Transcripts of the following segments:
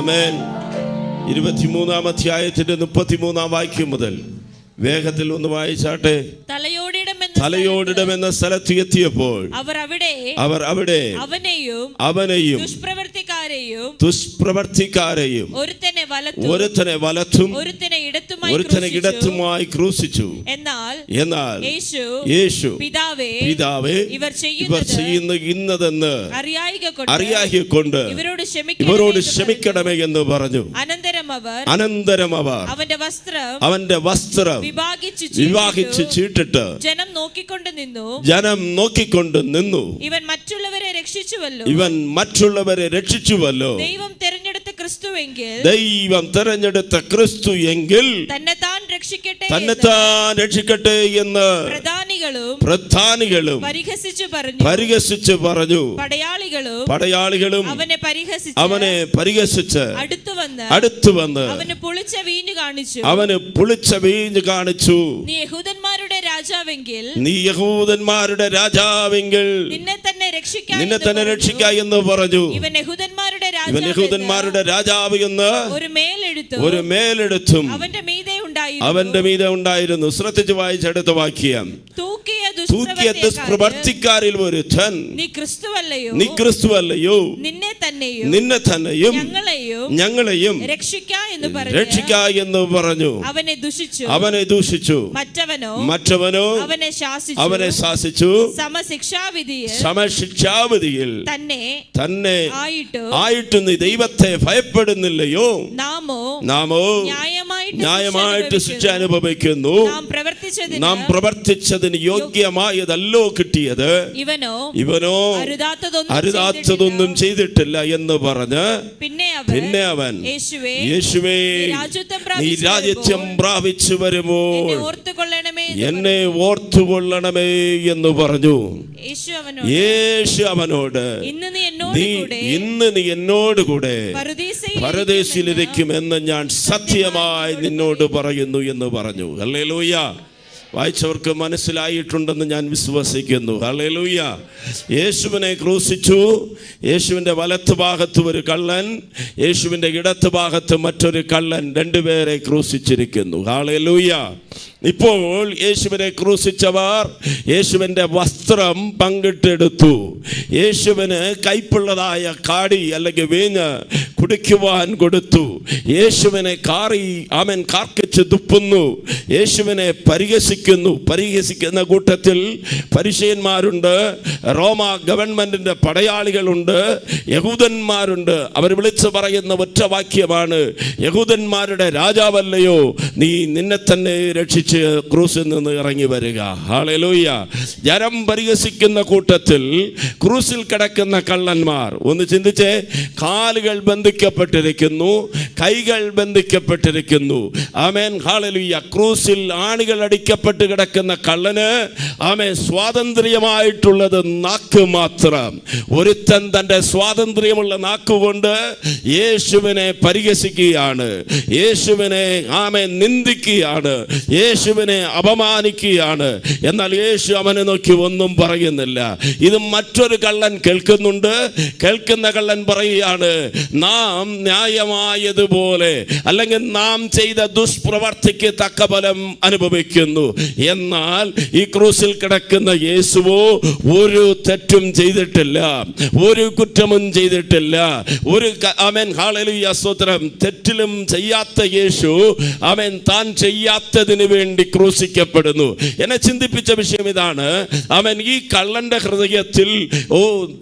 ആമേൻ. 23-ാം അധ്യായത്തിന്റെ 33-ാം വാക്യം മുതൽ വേഗത്തിൽ ഒന്ന് വായിച്ചാട്ടെ. തലയോടിടം എന്ന സ്ഥലത്ത് എത്തിയപ്പോൾ അവർ അവിടെ അവനെയും ദുഷ്പ്രവർത്തിക്കാരെയും ഒരുത്തനെ വലത്തും ഒരുത്തനെ ഇടത്തുമായി ക്രൂശിച്ചു. എന്നാൽ യേശു പിതാവേ, ഇവർ ചെയ്യുന്ന ഇന്നതെന്ന് അറിയായിക്കൊണ്ട് ഇവരോട് ക്ഷമിക്കണമേ എന്ന് പറഞ്ഞു. അനന്തരം അവർ അവന്റെ വസ്ത്രം വിഭാഗിച്ച് ചീട്ടിട്ട് ജനം നോക്കിക്കൊണ്ട് നിന്നു. ഇവൻ മറ്റുള്ളവരെ രക്ഷിച്ചുവല്ലോ. ദൈവം തെരഞ്ഞെടുത്ത ക്രിസ്തു എങ്കിൽ തന്നെത്താൻ രക്ഷിക്കട്ടെ എന്ന് പ്രധാനികളും പരിഹസിച്ചു പറഞ്ഞു. പടയാളികളും അവനെ പരിഹസിച്ച് അടുത്തു വന്ന് അവന് പുളിച്ച വീഞ്ഞ് കാണിച്ചു. നീ യഹൂദന്മാരുടെ രാജാവെങ്കിൽ നിന്നെ തന്നെ രക്ഷിക്ക എന്ന് പറഞ്ഞു. ഇവൻ യഹൂദന്മാരുടെ രാജാവ് എന്ന് ഒരു മേലെടുത്തും അവന്റെ മീതെ ഉണ്ടായിരുന്നു. ശ്രദ്ധിച്ച് വായിച്ചെടുത്ത വാക്യം. തൂക്കിയ ദുഷ്പ്രവർത്തിക്കാരിൽ ഒരുത്തൻ നീ ക്രിസ്തുവല്ലയോ, നിന്നെ തന്നെയും ഞങ്ങളെയും രക്ഷിക്ക എന്ന് പറഞ്ഞു. അവനെ ദൂഷിച്ചു. മറ്റവനോ അവനെ ശാസിച്ചു. സമശിക്ഷാവിധിയിൽ തന്നെ ആയിട്ടും നീ ദൈവത്തെ ഭയപ്പെടുന്നില്ലയോ? നാമോ ന്യായമായിട്ട് ശിക്ഷ അനുഭവിക്കുന്നു. നാം പ്രവർത്തിച്ചതിന് യോഗ്യമായതല്ലോ കിട്ടിയത്. ഇവനോ അരുതാത്തതൊന്നും ചെയ്തിട്ടില്ല എന്ന് പറഞ്ഞ് പിന്നെ അവൻ യേശുവേ, നീ രാജ്യത്വം പ്രാപിച്ചു വരുമോ എന്നെ ഓർത്തുകൊള്ളണമേ എന്ന് പറഞ്ഞു. യേശു അവനോട് ഇന്ന് നീ എന്നോട് കൂടെ പരദേശിലിരിക്കുമെന്ന് ഞാൻ സത്യമായി നിന്നോട് പറയുന്നു എന്ന് പറഞ്ഞു. ഹല്ലേലൂയ. വായിച്ചവർക്ക് മനസ്സിലായിട്ടുണ്ടെന്ന് ഞാൻ വിശ്വസിക്കുന്നു. ഹല്ലേലൂയ. യേശുവിനെ ക്രൂശിച്ചു. യേശുവിൻ്റെ വലത്ത് ഭാഗത്ത് ഒരു കള്ളൻ, യേശുവിൻ്റെ ഇടത്ത് ഭാഗത്ത് മറ്റൊരു കള്ളൻ, രണ്ടുപേരെ ക്രൂശിച്ചിരിക്കുന്നു. ഹല്ലേലൂയ. ഇപ്പോൾ യേശുവിനെ ക്രൂശിച്ചവർ യേശുവിൻ്റെ വസ്ത്രം പങ്കിട്ടെടുത്തു. യേശുവിന് കയ്പുള്ളതായ കാടി അല്ലെങ്കിൽ വീഞ്ഞ് കുടിക്കുവാൻ കൊടുത്തു. യേശുവിനെ കാർക്കിച്ച് തുപ്പുന്നു. യേശുവിനെ പരിഹസിക്കുന്ന കൂട്ടത്തിൽ പരീശന്മാരുണ്ട്, റോമ ഗവൺമെന്റിന്റെ പടയാളികളുണ്ട്, യഹൂദന്മാരുണ്ട്. അവർ വിളിച്ചു പറയുന്ന ഒറ്റ വാക്യമാണ്, യഹൂദന്മാരുടെ രാജാവല്ലയോ നീ, നിന്നെ തന്നെ രക്ഷിച്ച് ക്രൂസിൽ നിന്ന് ഇറങ്ങി വരിക. ഹല്ലേലൂയ. ജനം പരിഹസിക്കുന്ന കൂട്ടത്തിൽ ക്രൂസിൽ കിടക്കുന്ന കള്ളന്മാർ ഒന്ന് ചിന്തിച്ചേ. കാലുകൾ ബന്ധിക്കപ്പെട്ടിരിക്കുന്നു, കൈകൾ ബന്ധിക്കപ്പെട്ടിരിക്കുന്നു. ആമേൻ. ഹല്ലേലൂയ. ക്രൂസിൽ ആണികൾ അടിക്കപ്പെട്ട് കിടക്കുന്ന കള്ളന് ആമേൻ സ്വാതന്ത്ര്യമായിട്ടുള്ളത് നാക്ക് മാത്രം. ഒരുത്തൻ തൻ്റെ സ്വാതന്ത്ര്യമുള്ള നാക്കുകൊണ്ട് യേശുവിനെ പരിഹസിക്കുകയാണ്, യേശുവിനെ ആമേൻ നിന്ദിക്കുകയാണ്, യേശുവിനെ അപമാനിക്കുകയാണ്. എന്നാൽ യേശു അവനെ നോക്കി ഒന്നും പറയുന്നില്ല. ഇത് മറ്റൊരു കള്ളൻ കേൾക്കുന്നുണ്ട്. കേൾക്കുന്ന കള്ളൻ പറയുകയാണ്, നാം ന്യായമായതുപോലെ അല്ലെങ്കിൽ നാം ചെയ്ത ദുഷ്പ്രവർത്തിക്ക് തക്ക ഫലം അനുഭവിക്കുന്നു. എന്നാൽ ഈ ക്രൂസിൽ കിടക്കുന്ന യേശുവോ ഒരു തെറ്റും ചെയ്തിട്ടില്ല, ഒരു കുറ്റവും ചെയ്തിട്ടില്ല. ആമേൻ. ഹല്ലേലൂയ. സ്തോത്രം. തെറ്റിലും ചെയ്യാത്ത യേശു ആമേൻ താൻ ചെയ്യാത്തതിന് വേണ്ടി ക്രൂശിക്കപ്പെടുന്നു. എന്നെ ചിന്തിപ്പിച്ച വിഷയം ഇതാണ്. അവൻ ഈ കള്ളന്റെ ഹൃദയത്തിൽ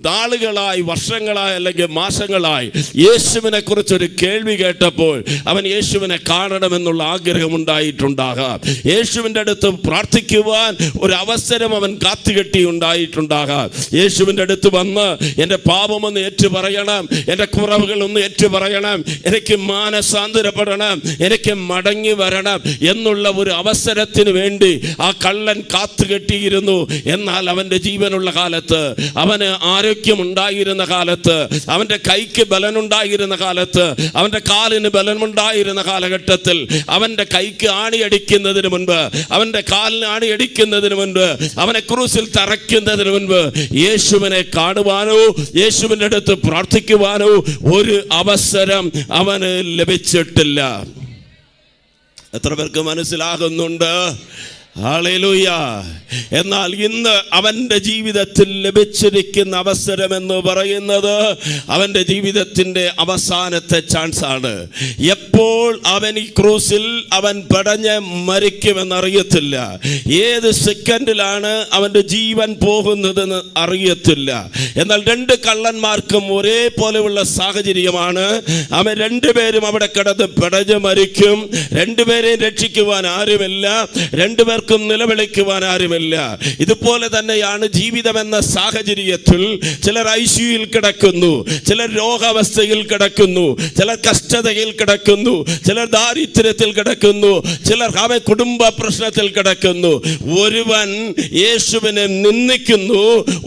നാളുകളായി, വർഷങ്ങളായി അല്ലെങ്കിൽ മാസങ്ങളായി യേശുവിനെ കുറിച്ചൊരു കേൾവി കേട്ടപ്പോൾ അവൻ യേശുവിനെ കാണണമെന്നുള്ള ആഗ്രഹം ഉണ്ടായിട്ടുണ്ടാകാം. യേശുവിൻ്റെ അടുത്ത് പ്രാർത്ഥിക്കുവാൻ ഒരു അവസരം അവൻ കാത്തുകെട്ടി ഉണ്ടായിട്ടുണ്ടാകാം. യേശുവിൻ്റെ അടുത്ത് വന്ന് എൻ്റെ പാപമൊന്ന് ഏറ്റുപറയണം, എൻ്റെ കുറവുകളൊന്ന് ഏറ്റുപറയണം, എനിക്ക് മാനസാന്തരപ്പെടണം, എനിക്ക് മടങ്ങി വരണം എന്നുള്ള ഒരു അവസരത്തിന് വേണ്ടി ആ കള്ളൻ കാത്തുകെട്ടിയിരുന്നു. എന്നാൽ അവൻ്റെ ജീവനുള്ള കാലത്ത്, അവന് ആരോഗ്യമുണ്ടായിരുന്ന കാലത്ത്, അവൻ്റെ കൈക്ക് ബലനുണ്ടായിരുന്ന കാലത്ത്, അവൻ്റെ കാലിന് ബലമുണ്ടായിരുന്ന കാലഘട്ടത്തിൽ അവൻ്റെ കൈക്ക് ആണിയടിക്കുന്നതിന് മുൻപ്, അവൻ്റെ കാലിന് ആണിയടിക്കുന്നതിന് മുൻപ്, അവനെ ക്രൂസിൽ തറയ്ക്കുന്നതിന് മുൻപ് യേശുവിനെ കാണുവാനോ യേശുവിൻ്റെ അടുത്ത് പ്രാർത്ഥിക്കുവാനോ ഒരു അവസരം അവന് ലഭിച്ചിട്ടില്ല. എത്ര പേർക്ക് മനസ്സിലാകുന്നുണ്ട്? ഹല്ലേലൂയ. എന്നാൽ ഇന്ന് അവൻ്റെ ജീവിതത്തിൽ ലഭിച്ചിരിക്കുന്ന അവസരം എന്ന് പറയുന്നത് അവൻ്റെ ജീവിതത്തിൻ്റെ അവസാനത്തെ ചാൻസ് ആണ്. എപ്പോൾ അവൻ ഈ ക്രൂസിൽ അവൻ പടഞ്ഞ് മരിക്കുമെന്നറിയത്തില്ല. ഏത് സെക്കൻഡിലാണ് അവൻ്റെ ജീവൻ പോകുന്നതെന്ന് അറിയത്തില്ല. എന്നാൽ രണ്ട് കള്ളന്മാർക്കും ഒരേപോലെയുള്ള സാഹചര്യമാണ്. അവൻ രണ്ടുപേരും അവിടെ കിടന്ന് പടഞ്ഞ് മരിക്കും. രണ്ടുപേരെയും രക്ഷിക്കുവാൻ ആരുമില്ല, രണ്ടുപേർക്കും നിലവിളിക്കുവാൻ ആരുമില്ല. ഇതുപോലെ തന്നെയാണ് ജീവിതമെന്ന സാഹചര്യത്തിൽ ചിലർ ഐസിയുയിൽ കിടക്കുന്നു, ചിലർ രോഗാവസ്ഥയിൽ കിടക്കുന്നു, ചിലർ കഷ്ടതയിൽ കിടക്കുന്നു, ചിലർ ദാരിദ്ര്യത്തിൽ കിടക്കുന്നു, ചിലർ അവൻ കുടുംബ പ്രശ്നത്തിൽ കിടക്കുന്നു. ഒരുവൻ യേശുവിനെ നിന്ദിക്കുന്നു,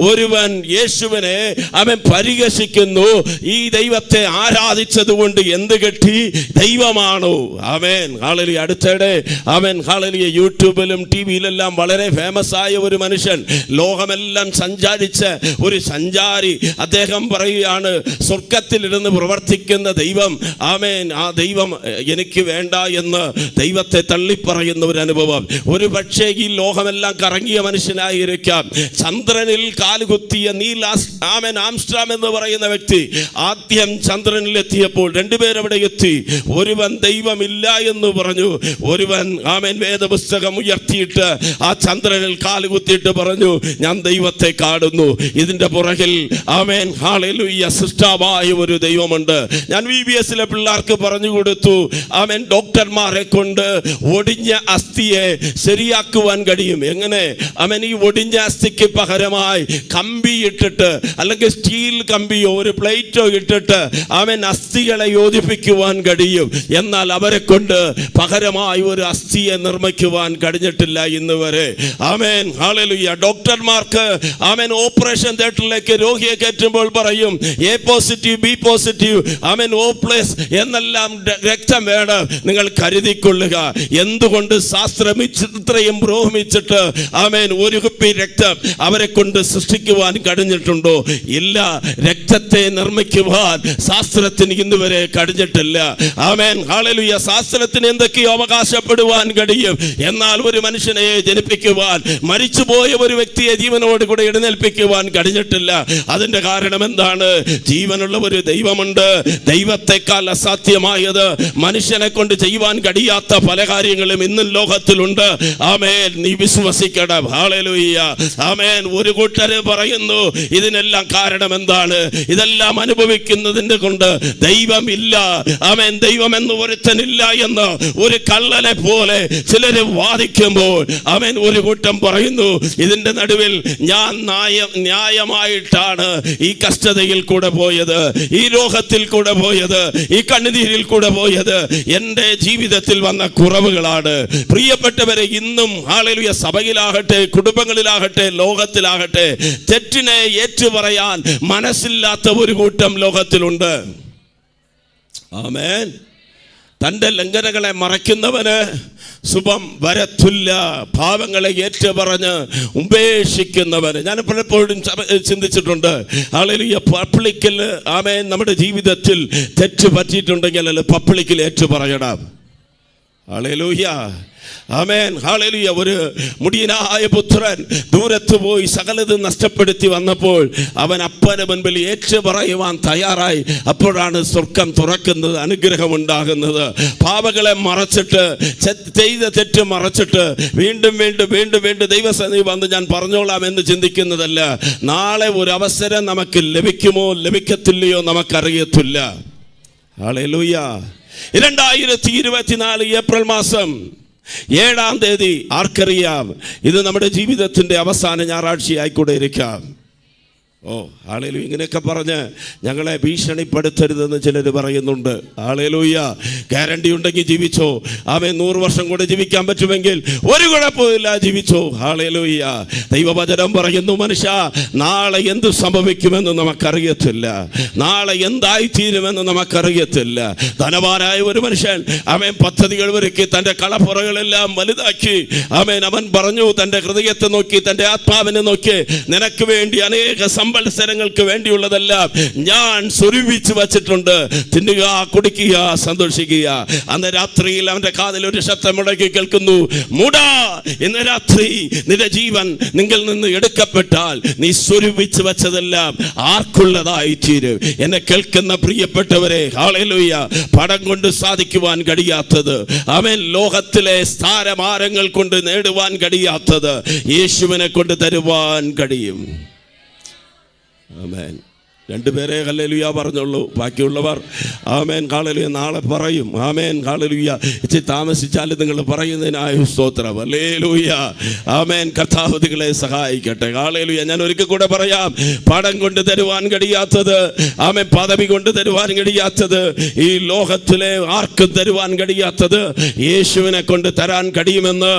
ഒരുവൻ യേശുവിനെ അവൻ പരിഹസിക്കുന്നു. ഈ ദൈവത്തെ ആരാധിച്ചതുകൊണ്ട് എന്ത് കിട്ടി? ദൈവമാണോ? ആമേൻ, ഹല്ലേലൂയ. അടുത്തിടെ ആമേൻ, ഹല്ലേലൂയ, യൂട്യൂബിലും ടിവിയിലെല്ലാം വളരെ ഫേമസ് ആയ ഒരു മനുഷ്യൻ, ലോകമെല്ലാം സഞ്ചരിച്ച ഒരു സഞ്ചാരി, അദ്ദേഹം പറയുകയാണ്, സ്വർഗത്തിലിരുന്ന് പ്രവർത്തിക്കുന്ന ദൈവം, ആമേൻ, ആ ദൈവം എനിക്ക് വേണ്ട എന്ന് ദൈവത്തെ തള്ളിപ്പറയുന്ന ഒരു അനുഭവം. ഒരു പക്ഷേ ഈ ലോകമെല്ലാം കറങ്ങിയ മനുഷ്യനായിരിക്കാം. ചന്ദ്രനിൽ കാലുകുത്തിയ നീൽ ആംസ്ട്രോം എന്ന് പറയുന്ന വ്യക്തി ആദ്യം ചന്ദ്രനിൽ എത്തിയപ്പോൾ രണ്ടുപേരവിടെ എത്തി. ഒരുവൻ ദൈവമില്ല എന്ന് പറഞ്ഞു, ഒരുവൻ ആമേൻ വേദപുസ്തകം ഉയർത്തിയിട്ട് ആ ചന്ദ്രനിൽ കാലുകുത്തിയിട്ട് പറഞ്ഞു, ഞാൻ ദൈവത്തെ കാണുന്നു. ഇതിന്റെ പുറകിൽ ആമേൻ, ഹല്ലേലൂയ, സൃഷ്ടാവായ ഒരു ദൈവമുണ്ട്. ഞാൻ VBSലെ പിള്ളേർക്ക് പറഞ്ഞു കൊടുത്തു, ആമേൻ, ഡോക്ടർമാരെ കൊണ്ട് ഒടിഞ്ഞ അസ്ഥിയെ ശരിയാക്കുവാൻ കഴിയും. എങ്ങനെ? ആമേൻ, ഈ ഒടിഞ്ഞ അസ്ഥിക്ക് പകരമായി കമ്പി ഇട്ടിട്ട്, അല്ലെങ്കിൽ സ്റ്റീൽ കമ്പിയോ ഒരു പ്ലേറ്റോ ഇട്ടിട്ട് ആമേൻ അസ്ഥികളെ യോജിപ്പിക്കുവാൻ കഴിയും. എന്നാൽ അവരെ കൊണ്ട് പകരമായി ഒരു അസ്ഥിയെ നിർമ്മിക്കുവാൻ കഴിഞ്ഞിട്ടില്ല ഇന്ന് വരെ. ആമേൻ, ഹല്ലേലൂയ. ഡോക്ടർമാർക്ക് ആമേൻ ഓപ്പറേഷൻ തിയേറ്ററിലേക്ക് രോഗിയെ കയറ്റുമ്പോൾ പറയും A positive, B positive, amen O plus എന്നെല്ലാം രക്തം വേണം, നിങ്ങൾ കരുതിക്കൊള്ളുക. എന്തുകൊണ്ട് ശാസ്ത്രം ഇത്രയും പുരോഗമിച്ചിട്ട് ആമേൻ ഒരു കുപ്പി രക്തം അവരെ കൊണ്ട് സൃഷ്ടിക്കുവാൻ കഴിഞ്ഞിട്ടുണ്ടോ? ഇല്ല. രക്തത്തെ നിർമ്മിക്കുവാൻ ശാസ്ത്രത്തിന് ഇന്ന് വരെ കഴിഞ്ഞിട്ടില്ല. ആമേൻ, ഹല്ലേലൂയ. ശാസ്ത്രത്തിന് എന്തൊക്കെയോ അവകാശപ്പെടുവാൻ കഴിയും, എന്നാൽ ഒരു മനുഷ്യനെ ജനിപ്പിക്കുവാൻ, മരിച്ചുപോയ ഒരു വ്യക്തിയെ ജീവനോട് കൂടെ എഴുന്നേൽപ്പിക്കുവാൻ കഴിഞ്ഞിട്ടില്ല. അതിന്റെ കാരണം എന്താണ്? ജീവനുള്ള ഒരു ദൈവമുണ്ട്. ദൈവത്തെക്കാൾ അസാധ്യമായത് മനുഷ്യനെ കൊണ്ട് ചെയ്യുവാൻ കഴിയാത്ത പല കാര്യങ്ങളും ഇന്നും ലോകത്തിലുണ്ട്. ആമേൻ, നീ വിശ്വസിക്കണം. ഹല്ലേലൂയ. ആമേൻ. ഒരു കൂട്ടര് പറയുന്നു, ഇതിനെല്ലാം കാരണം എന്താണ്? ഇതെല്ലാം അനുഭവിക്കുന്നതിന്റെ കൊണ്ട് ദൈവമില്ല, ആമേൻ, ദൈവം എന്ന് ഒരുത്തനില്ല എന്ന് ഒരു കള്ളനെ പോലെ ചിലര് വാദിക്കുമ്പോൾ ആമേൻ ഒരു കൂട്ടം പറയുന്നു, ഇതിന്റെ നടുവിൽ ഞാൻ ന്യായമായിട്ടാണ് ഈ കഷ്ടതയിൽ കൂടെ പോയത്, ഈ രോഗത്തിൽ കൂടെ പോയത്, ഈ കണ്ണുനീരിൽ കൂടെ പോയത്. എൻ്റെ ജീവിതത്തിൽ വന്ന കുറവുകളാണ്. പ്രിയപ്പെട്ടവരെ, ഇന്നും ഹല്ലേലൂയ, സഭയിലാകട്ടെ, കുടുംബങ്ങളിലാകട്ടെ, ലോകത്തിലാകട്ടെ, തെറ്റിനെ ഏറ്റുപറയാൻ മനസ്സില്ലാത്ത ഒരു കൂട്ടം ലോകത്തിലുണ്ട്. ആമേൻ. തൻ്റെ ലംഘനങ്ങളെ മറയ്ക്കുന്നവന് ശുഭം വരത്തില്ല. പാവങ്ങളെ ഏറ്റുപറഞ്ഞ് ഉപേക്ഷിക്കുന്നവന്. ഞാൻ പലപ്പോഴും ചിന്തിച്ചിട്ടുണ്ട്, ഹല്ലേലൂയ, പബ്ലിക്കിൽ ആമേൻ നമ്മുടെ ജീവിതത്തിൽ തെറ്റ് പറ്റിയിട്ടുണ്ടെങ്കിൽ അല്ല പബ്ലിക്കിൽ ഏറ്റുപറയണം. ഹല്ലേലൂയ, ആമേൻ, ഹല്ലേലൂയ. ഒരു മുടിയനായ പുത്രൻ ദൂരത്ത് പോയി സകലതും നഷ്ടപ്പെടുത്തി വന്നപ്പോൾ അവൻ അപ്പന് മുൻപിൽ ഏറ്റുപറയുവാൻ തയ്യാറായി. അപ്പോഴാണ് സ്വർഗം തുറക്കുന്നത്, അനുഗ്രഹമുണ്ടാകുന്നത്. പാപങ്ങളെ മറച്ചിട്ട്, ചെയ്ത തെറ്റ് മറച്ചിട്ട് വീണ്ടും വീണ്ടും വീണ്ടും വീണ്ടും ദൈവസന്നിധി വന്ന് ഞാൻ പറഞ്ഞോളാം എന്ന് ചിന്തിക്കുന്നതല്ല. നാളെ ഒരു അവസരം നമുക്ക് ലഭിക്കുമോ ലഭിക്കത്തില്ലയോ നമുക്കറിയത്തില്ല. ഹല്ലേലൂയ. 2024 ഏപ്രിൽ മാസം 7-ാം തീയതി ആർക്കറിയാം, ഇത് നമ്മുടെ ജീവിതത്തിൻ്റെ അവസാന ഞായറാഴ്ചയായിക്കൂടെ ഇരിക്കാം. ഓ ഹല്ലേലൂയ. ഇങ്ങനെയൊക്കെ പറഞ്ഞ് ഞങ്ങളെ ഭീഷണിപ്പെടുത്തരുതെന്ന് ചിലർ പറയുന്നുണ്ട്. ഹല്ലേലൂയ. ഗ്യാരണ്ടി ഉണ്ടെങ്കിൽ ജീവിച്ചോ. ആമേൻ. 100 വർഷം കൂടെ ജീവിക്കാൻ പറ്റുമെങ്കിൽ ഒരു കുഴപ്പമില്ല, ജീവിച്ചോ. ഹല്ലേലൂയ. ദൈവവചനം പറയുന്നു, മനുഷ്യ, നാളെ എന്ത് സംഭവിക്കുമെന്ന് നമുക്കറിയത്തില്ല, നാളെ എന്തായിത്തീരുമെന്ന് നമുക്കറിയത്തില്ല. ധനവാനായ ഒരു മനുഷ്യൻ അവൻ പദ്ധതികൾ ഒരുക്കി തൻ്റെ കളപ്പുറകളെല്ലാം വലുതാക്കി. അവൻ പറഞ്ഞു, തൻ്റെ ഹൃദയത്തെ നോക്കി, തൻ്റെ ആത്മാവിനെ നോക്കി, നിനക്ക് വേണ്ടി അനേക സംവത്സരങ്ങൾക്ക് വേണ്ടിയുള്ളതെല്ലാം ഞാൻ സ്വരൂപിച്ച് വച്ചിട്ടുണ്ട്, തിന്നുക, കുടിക്കുക, സന്തോഷിക്കുക. അന്ന് രാത്രിയിൽ അവൻ്റെ കാതിൽ ഒരു ശബ്ദം മുടക്കി കേൾക്കുന്നു, മൂടാ, ഇന്ന് രാത്രി നിന്റെ ജീവൻ നിങ്ങൾ നിന്ന് എടുക്കപ്പെട്ടാൽ നീ സ്വരൂപിച്ച് വച്ചതെല്ലാം ആർക്കുള്ളതായി തീരും. എന്നെ കേൾക്കുന്ന പ്രിയപ്പെട്ടവരെ, ഹല്ലേലൂയ, പണം കൊണ്ട് സാധിക്കുവാൻ കഴിയാത്തത്, അവൻ ലോകത്തിലെ സ്ഥാനമാനങ്ങൾ കൊണ്ട് നേടുവാൻ കഴിയാത്തത് യേശുവിനെ കൊണ്ട് തരുവാൻ കഴിയും. ആമേൻ. 2 പേരെ ഹല്ലേലൂയ പറഞ്ഞുള്ളൂ, ബാക്കിയുള്ളവർ ആമേൻ ഹല്ലേലൂയ നാളെ പറയും. Amen hallelujah. ഇച്ചിരി താമസിച്ചാലും നിങ്ങൾ പറയുന്നതിനായ സ്തോത്രം. ഹല്ലേലൂയ. ആമേൻ. കർത്താവ് നിങ്ങളെ സഹായിക്കട്ടെ. ഹല്ലേലൂയ. ഞാൻ ഒരിക്കൽ കൂടെ പറയാം, പണം കൊണ്ട് തരുവാൻ കഴിയാത്തത്, ആമേൻ, പദവി കൊണ്ട് തരുവാൻ കഴിയാത്തത്, ഈ ലോകത്തിലെ ആർക്കും തരുവാൻ കഴിയാത്തത് യേശുവിനെ കൊണ്ട് തരാൻ കഴിയുമെന്ന്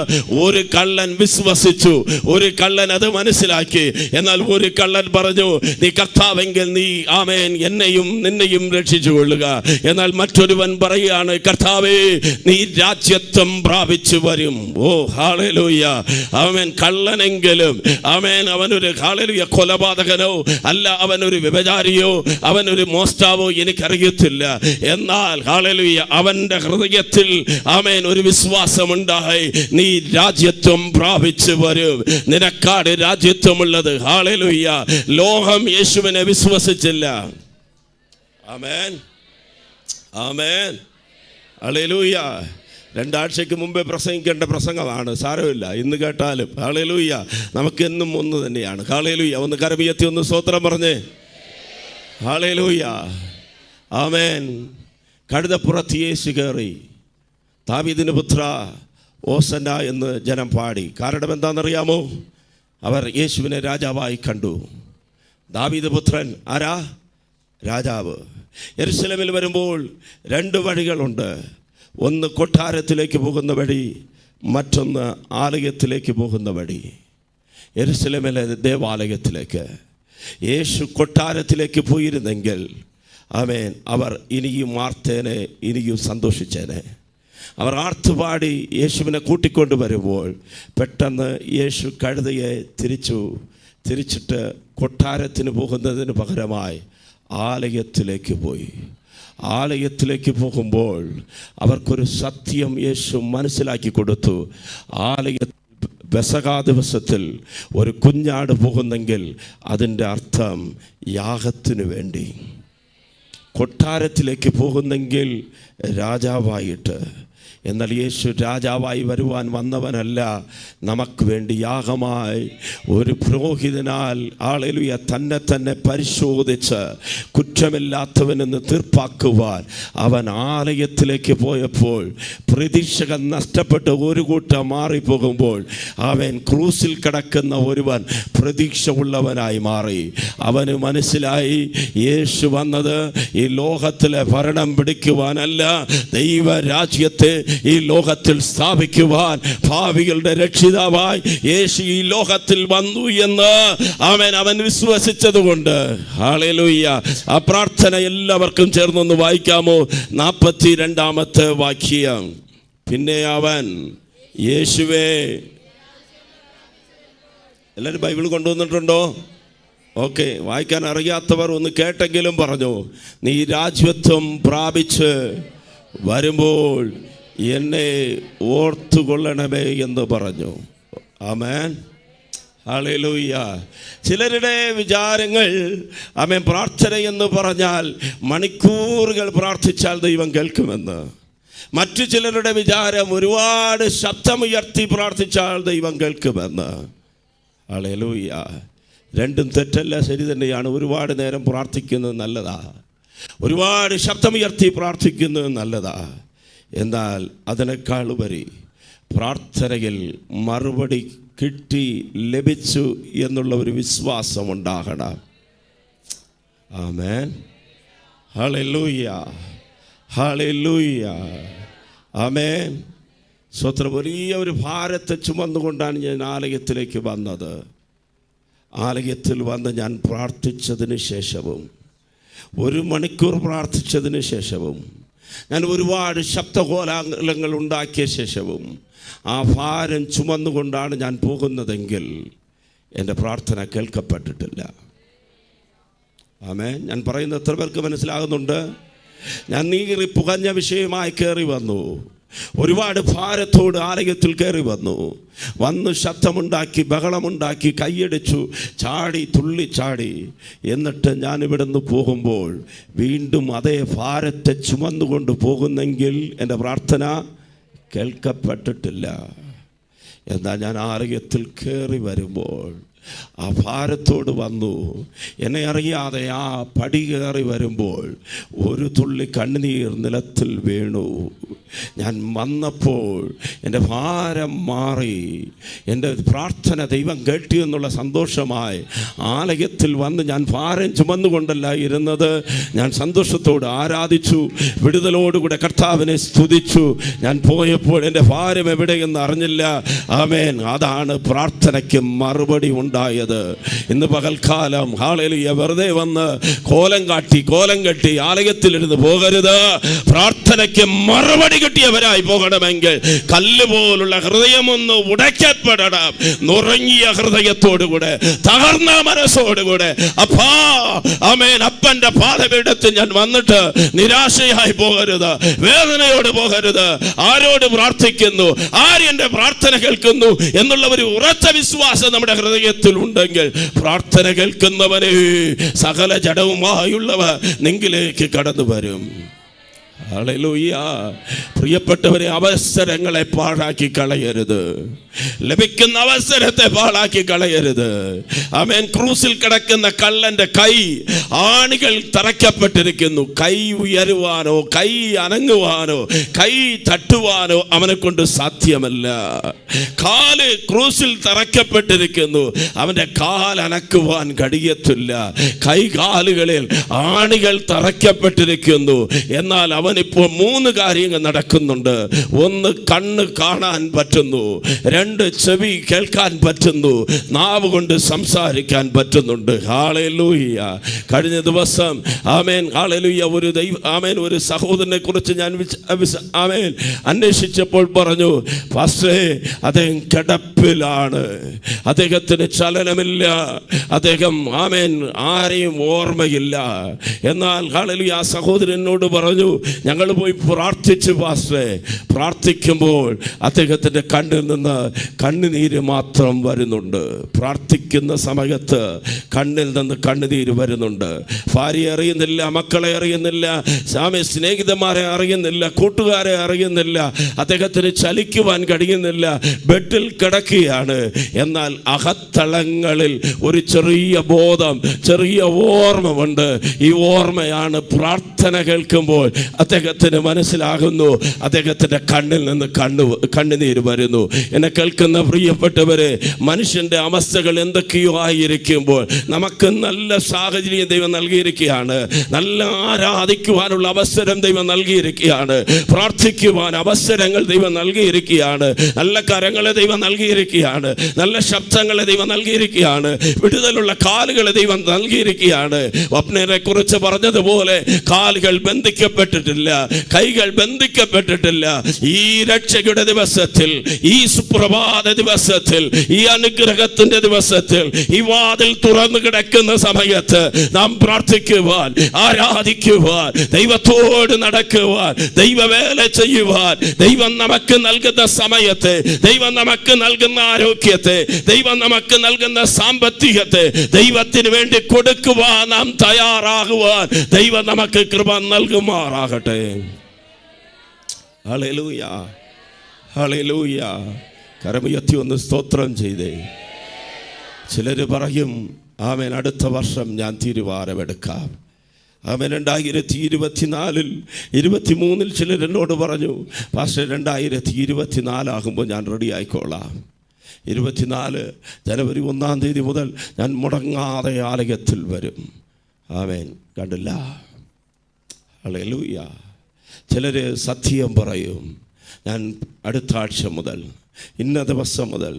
ഒരു കള്ളൻ വിശ്വസിച്ചു, ഒരു കള്ളൻ അത് മനസ്സിലാക്കി. എന്നാൽ ഒരു കള്ളൻ പറഞ്ഞു, നീ കർത്താവെങ്കിൽ നീ, ആമേൻ, എന്നെയും നിന്നെയും രക്ഷിച്ചു കൊള്ളുക. എന്നാൽ മറ്റൊരുവൻ പറയുകയാണ്, കർത്താവേ, നീ രാജ്യത്വം പ്രാപിച്ചു വരും. ഓ ഹല്ലേലൂയ. ആമേൻ. കള്ളനെങ്കിലും, ആമേൻ, അവനൊരു ഹല്ലേലൂയ കൊലപാതകനോ അല്ല, അവനൊരു വ്യഭിചാരിയോ അവനൊരു മോഷ്ടാവോ എനിക്കറിയത്തില്ല. എന്നാൽ ഹല്ലേലൂയ അവൻ്റെ ഹൃദയത്തിൽ, ആമേൻ, ഒരു വിശ്വാസമുണ്ടായി, നീ രാജ്യത്വം പ്രാപിച്ചു വരും, നിനക്കാണ് രാജ്യത്വമുള്ളത്. ഹല്ലേലൂയ. ലോകം യേശുവിനെ വിശ്വസിച്ചില്ല. ആമേൻ. ആമേൻ. ഹല്ലേലൂയ. 2 ആഴ്ചയ്ക്ക് മുമ്പേ പ്രസംഗിക്കേണ്ട പ്രസംഗമാണ്, സാരമില്ല, ഇന്ന് കേട്ടാലും. ഹല്ലേലൂയ. നമുക്കെന്നും ഒന്ന് തന്നെയാണ്. ഹല്ലേലൂയ. ഒന്ന് കരമുയർത്തി ഒന്ന് സ്തോത്രം പറഞ്ഞേ. ഹല്ലേലൂയ. ആമേൻ. കഴുതപ്പുറത്ത് യേശു കയറി, ദാവീദിന്റെ പുത്ര ഓസന്ന എന്ന് ജനം പാടി. കാരണം എന്താണെന്നറിയാമോ? അവർ യേശുവിനെ രാജാവായി കണ്ടു. ദാവീദ് പുത്രൻ ആരാ? രാജാവ്. യെരൂശലേമിൽ വരുമ്പോൾ 2 വഴികളുണ്ട്. ഒന്ന് കൊട്ടാരത്തിലേക്ക് പോകുന്ന വഴി, മറ്റൊന്ന് ആലയത്തിലേക്ക് പോകുന്ന വഴി. യെരൂശലേമിലെ ദേവാലയത്തിലേക്ക്. യേശു കൊട്ടാരത്തിലേക്ക് പോയിരുന്നെങ്കിൽ, ആമേൻ, അവർ ഇനിയും ആർത്തേനെ, ഇനിയും സന്തോഷിച്ചേനെ. അവർ ആർത്തുപാടി യേശുവിനെ കൂട്ടിക്കൊണ്ട് വരുമ്പോൾ പെട്ടെന്ന് യേശു കഴുതയെ തിരിച്ചിട്ട് കൊട്ടാരത്തിന് പോകുന്നതിന് പകരമായി ആലയത്തിലേക്ക് പോയി. ആലയത്തിലേക്ക് പോകുമ്പോൾ അവർക്കൊരു സത്യം യേശു മനസ്സിലാക്കി കൊടുത്തു. പെസഹാ ദിവസത്തിൽ ഒരു കുഞ്ഞാട് പോകുന്നെങ്കിൽ അതിൻ്റെ അർത്ഥം യാഗത്തിനു വേണ്ടി. കൊട്ടാരത്തിലേക്ക് പോകുന്നെങ്കിൽ രാജാവായിട്ട്. എന്നാൽ യേശു രാജാവായി വരുവാൻ വന്നവനല്ല, നമുക്ക് വേണ്ടി യാഗമായി ഒരു പുരോഹിതനാൽ, ഹല്ലേലൂയ, തന്നെ പരിശോധിച്ച് കുറ്റമില്ലാത്തവനെന്ന് തീർപ്പാക്കുവാൻ അവൻ ആലയത്തിലേക്ക് പോയപ്പോൾ പ്രതീക്ഷകൾ നഷ്ടപ്പെട്ട് ഒരു കൂട്ടം മാറിപ്പോകുമ്പോൾ അവൻ ക്രൂസിൽ കിടക്കുന്ന ഒരുവൻ പ്രതീക്ഷ ഉള്ളവനായി മാറി. അവന് മനസ്സിലായി, യേശു വന്നത് ഈ ലോകത്തിലെ ഭരണം പിടിക്കുവാനല്ല, ദൈവരാജ്യത്തെ ഈ ലോകത്തിൽ സ്ഥാപിക്കുവാൻ ഭാവികളുടെ രക്ഷിതാവായി യേശു ഈ ലോകത്തിൽ വന്നു എന്ന് അവൻ വിശ്വസിച്ചതുകൊണ്ട്. ഹല്ലേലൂയ. ആ പ്രാർത്ഥന എല്ലാവർക്കും ചേർന്നൊന്ന് വായിക്കാമോ? 42-ാമത്തെ വാക്യം. പിന്നെ അവൻ യേശുവേ, എല്ലാവരും ബൈബിൾ കൊണ്ടുവന്നിട്ടുണ്ടോ? ഓക്കെ. വായിക്കാൻ അറിയാത്തവർ ഒന്ന് കേട്ടെങ്കിലും പറഞ്ഞു. നീ രാജ്യത്വം പ്രാപിച്ച് വരുമ്പോൾ എന്നെ ഓർത്തുകൊള്ളണമേ എന്ന് പറഞ്ഞു. ആമേൻ. ഹല്ലേലൂയ. ചിലരുടെ വിചാരങ്ങൾ, ആമേൻ, പ്രാർത്ഥന എന്ന് പറഞ്ഞാൽ മണിക്കൂറുകൾ പ്രാർത്ഥിച്ചാൽ ദൈവം കേൾക്കുമെന്ന്. മറ്റു ചിലരുടെ വിചാരം ഒരുപാട് ശബ്ദമുയർത്തി പ്രാർത്ഥിച്ചാൽ ദൈവം കേൾക്കുമെന്ന്. ഹല്ലേലൂയ. രണ്ടും തെറ്റല്ല, ശരി തന്നെയാണ്. ഒരുപാട് നേരം പ്രാർത്ഥിക്കുന്നത് നല്ലതാ, ഒരുപാട് ശബ്ദമുയർത്തി പ്രാർത്ഥിക്കുന്നത് നല്ലതാ. എന്നാൽ അതിനേക്കാൾ ഉപരി പ്രാർത്ഥനയിൽ മറുപടി കിട്ടി, ലഭിച്ചു എന്നുള്ള ഒരു വിശ്വാസം ഉണ്ടാകണം. ആമേൻ. ഹല്ലേലൂയ, ഹല്ലേലൂയ, ആമേൻ. സ്വത്രം. വലിയ ഒരു ഭാരത്തെ ചുമന്നുകൊണ്ടാണ് ഞാൻ ആലയത്തിലേക്ക് വന്നത്. ആലയത്തിൽ വന്ന് ഞാൻ പ്രാർത്ഥിച്ചതിന് ശേഷവും 1 മണിക്കൂർ പ്രാർത്ഥിച്ചതിന് ശേഷവും ഞാൻ ഒരുപാട് ശബ്ദകോലാഹലങ്ങൾ ഉണ്ടാക്കിയ ശേഷവും ആ ഭാരം ചുമന്നുകൊണ്ടാണ് ഞാൻ പോകുന്നതെങ്കിൽ എൻ്റെ പ്രാർത്ഥന കേൾക്കപ്പെട്ടിട്ടില്ല. ആമേൻ. ഞാൻ പറയുന്നത് എത്ര പേർക്ക് മനസ്സിലാകുന്നുണ്ട്? ഞാൻ നീറി പുകഞ്ഞ വിഷയമായി കയറി വന്നു. ഒരുപാട് ഭാരത്തോട് ആലയത്തിൽ കയറി വന്ന് ശബ്ദമുണ്ടാക്കി, ബഹളമുണ്ടാക്കി, കൈയടിച്ചു, ചാടി, തുള്ളിച്ചാടി. എന്നിട്ട് ഞാൻ ഇവിടുന്ന് പോകുമ്പോൾ വീണ്ടും അതേ ഭാരത്തെ ചുമന്നുകൊണ്ട് പോകുന്നെങ്കിൽ എൻ്റെ പ്രാർത്ഥന കേൾക്കപ്പെട്ടിട്ടില്ല. എന്നാൽ ഞാൻ ആലയത്തിൽ കയറി വരുമ്പോൾ ആ ഭാരത്തോട് വന്നു, എന്നെ അറിയാതെ ആ പടി കയറി വരുമ്പോൾ ഒരു തുള്ളി കണ്ണുനീർ നിലത്തിൽ വീണു. ഞാൻ വന്നപ്പോൾ എൻ്റെ ഭാരം മാറി, എൻ്റെ പ്രാർത്ഥന ദൈവം കേട്ടു എന്നുള്ള സന്തോഷമായി ആലയത്തിൽ വന്ന് ഞാൻ ഭാരം ചുമന്നുകൊണ്ടല്ല ഇരുന്നത്. ഞാൻ സന്തോഷത്തോട് ആരാധിച്ചു, വിടുതലോടുകൂടെ കർത്താവിനെ സ്തുതിച്ചു. ഞാൻ പോയപ്പോൾ എൻ്റെ ഭാരം എവിടെയെന്ന് അറിഞ്ഞില്ല. ആമേൻ. അതാണ് പ്രാർത്ഥനയ്ക്ക് മറുപടി ഉണ്ടായത്. ഇന്ന് പകൽക്കാലം ഹല്ലേലൂയ വെറുതെ വന്ന് കോലം കെട്ടി ആലയത്തിലിരുന്ന് പോകരുത്. പ്രാർത്ഥനയ്ക്ക് മറുപടി കിട്ടിയവരായി പോകണമെങ്കിൽ കല്ല് പോലുള്ള ഹൃദയമൊന്ന് ഉടയ്ക്കപ്പെടണം. നുറങ്ങിയ ഹൃദയത്തോടുകൂടെ, തകർന്ന മനസ്സോടുകൂടെ, അപ്പാ ആമേൻ, അപ്പന്റെ പാദപീഠത്തിൽ ഞാൻ വന്നിട്ട് നിരാശയായി പോകരുത്, വേദനയോട് പോകരുത്. ആരോട് പ്രാർത്ഥിക്കുന്നു, ആര് എൻ്റെ പ്രാർത്ഥന കേൾക്കുന്നു എന്നുള്ള ഒരു ഉറച്ച വിശ്വാസം നമ്മുടെ ഹൃദയത്തിൽ ഉണ്ടെങ്കിൽ പ്രാർത്ഥന കേൾക്കുന്നവനെ സകല ജഡവുമായുള്ളവ നിങ്കിലേക്ക് കടന്നു വരും. ഹല്ലേലൂയ. പ്രിയപ്പെട്ടവരെ, അവസരങ്ങളെ പാഴാക്കി കളയരുത്. ലഭിക്കുന്ന അവസരത്തെ പാഴാക്കി കളയരുത്. ആമേൻ. ക്രൂസിൽ കിടക്കുന്ന കള്ളന്റെ കൈ ആണികൾ തറയ്ക്കപ്പെട്ടിരിക്കുന്നു. കൈ ഉയരുവാനോ, കൈ അനങ്ങുവാനോ, കൈ തട്ടുവാനോ അവനെ കൊണ്ട് സാധ്യമല്ല. കാല് ക്രൂസിൽ തറയ്ക്കപ്പെട്ടിരിക്കുന്നു. അവന്റെ കാൽ അനക്കുവാൻ കഴിയത്തില്ല. കൈകാലുകളിൽ ആണികൾ തറയ്ക്കപ്പെട്ടിരിക്കുന്നു. എന്നാൽ അവനിപ്പോൾ 3 കാര്യങ്ങൾ നടക്കുന്നുണ്ട്. 1, കണ്ണ് കാണാൻ പറ്റുന്നു. 2, ചെവി കേൾക്കാൻ പറ്റുന്നു. നാവ് കൊണ്ട് സംസാരിക്കാൻ പറ്റുന്നുണ്ട്. ഹല്ലേലൂയ. കഴിഞ്ഞ ദിവസം ആമേൻ ഹല്ലേലൂയ ഒരു സഹോദരനെ കുറിച്ച് ഞാൻ ആമേൻ അന്വേഷിച്ചപ്പോൾ പറഞ്ഞു, പാസ്റ്ററേ, അദ്ദേഹം കിടപ്പിലാണ്, അദ്ദേഹത്തിന് ചലനമില്ല, അദ്ദേഹം ആമേൻ ആരെയും ഓർമ്മയില്ല. എന്നാൽ ഹല്ലേലൂയ ആ സഹോദരനോട് പറഞ്ഞു, ഞങ്ങൾ പോയി പ്രാർത്ഥിച്ചു പാസ്റ്ററേ. പ്രാർത്ഥിക്കുമ്പോൾ അദ്ദേഹത്തിൻ്റെ കണ്ണിൽ നിന്ന് കണ്ണുനീര് മാത്രം വരുന്നുണ്ട്. പ്രാർത്ഥിക്കുന്ന സമയത്ത് കണ്ണിൽ നിന്ന് കണ്ണുനീര് വരുന്നുണ്ട്. ഭാര്യയെ അറിയുന്നില്ല, മക്കളെ അറിയുന്നില്ല, സ്നേഹിതന്മാരെ അറിയുന്നില്ല, കൂട്ടുകാരെ അറിയുന്നില്ല. അദ്ദേഹത്തിന് ചലിക്കുവാൻ കഴിയുന്നില്ല, ബെഡിൽ കിടക്കുകയാണ്. എന്നാൽ അകത്തളങ്ങളിൽ ഒരു ചെറിയ ബോധം, ചെറിയ ഓർമ്മയുണ്ട്. ഈ ഓർമ്മയാണ് പ്രാർത്ഥന കേൾക്കുമ്പോൾ അദ്ദേഹത്തിന് മനസ്സിലാകുന്നു, അദ്ദേഹത്തിൻ്റെ കണ്ണിൽ നിന്ന് കണ്ണുനീര് വരുന്നു. എന്നെ കേൾക്കുന്ന പ്രിയപ്പെട്ടവരെ, മനുഷ്യൻ്റെ അവസ്ഥകൾ എന്തൊക്കെയോ ആയിരിക്കുമ്പോൾ നമുക്ക് നല്ല സാഹചര്യം ദൈവം നൽകിയിരിക്കുകയാണ്. നല്ല ആരാധിക്കുവാനുള്ള അവസരം ദൈവം നൽകിയിരിക്കുകയാണ്. പ്രാർത്ഥിക്കുവാൻ അവസരങ്ങൾ ദൈവം നൽകിയിരിക്കുകയാണ്. നല്ല കരങ്ങളെ ദൈവം നൽകിയിരിക്കുകയാണ്. നല്ല ശബ്ദങ്ങളെ ദൈവം നൽകിയിരിക്കുകയാണ്. വിടുതലുള്ള കാലുകളെ ദൈവം നൽകിയിരിക്കുകയാണ്. വപ്നരെ കുറിച്ച് പറഞ്ഞതുപോലെ കാലുകൾ ബന്ധിക്കപ്പെട്ടിട്ടില്ല, കൈകൾ ബന്ധിക്കപ്പെട്ടിട്ടില്ല. ഈ രക്ഷയുടെ ദിവസത്തിൽ, ഈ സുപ്രഭാത ദിവസത്തിൽ, ഈ അനുഗ്രഹത്തിന്റെ ദിവസത്തിൽ, ഈ വാതിൽ തുറന്നു കിടക്കുന്ന സമയത്ത് നാം പ്രാർത്ഥിക്കുവാൻ, ആരാധിക്കുവാൻ, ദൈവത്തോട് നടക്കുവാൻ, ദൈവവേല ചെയ്യുവാൻ, ദൈവം നമുക്ക് നൽകുന്ന സമയത്തെ, ദൈവം നമുക്ക് നൽകുന്ന ആരോഗ്യത്തെ, ദൈവം നമുക്ക് നൽകുന്ന സാമ്പത്തികത്തെ ദൈവത്തിന് വേണ്ടി കൊടുക്കുവാൻ നാം തയ്യാറാകുവാൻ ദൈവം നമുക്ക് കൃപ നൽകുമാറാകട്ടെ. Hallelujah, hallelujah. കരമുയർത്തി ഒന്ന് സ്തോത്രം ചെയ്തേ. ചിലർ പറയും, ആമേൻ, അടുത്ത വർഷം ഞാൻ തീരുമാനമെടുക്കാം. ആമേൻ. 2024 23 ചിലർ എന്നോട് പറഞ്ഞു, പാസ്റ്റർ 2024 ആകുമ്പോൾ ഞാൻ റെഡി ആയിക്കോളാം. 24 ജനുവരി 1 മുതൽ ഞാൻ മുടങ്ങാതെ ആലയത്തിൽ വരും. ആമേൻ. കണ്ടില്ല. ഹല്ലേലൂയ. ചിലർ സത്യം പറയും, ഞാൻ അടുത്ത ആഴ്ച മുതൽ ഇന്ന ദിവസം മുതൽ.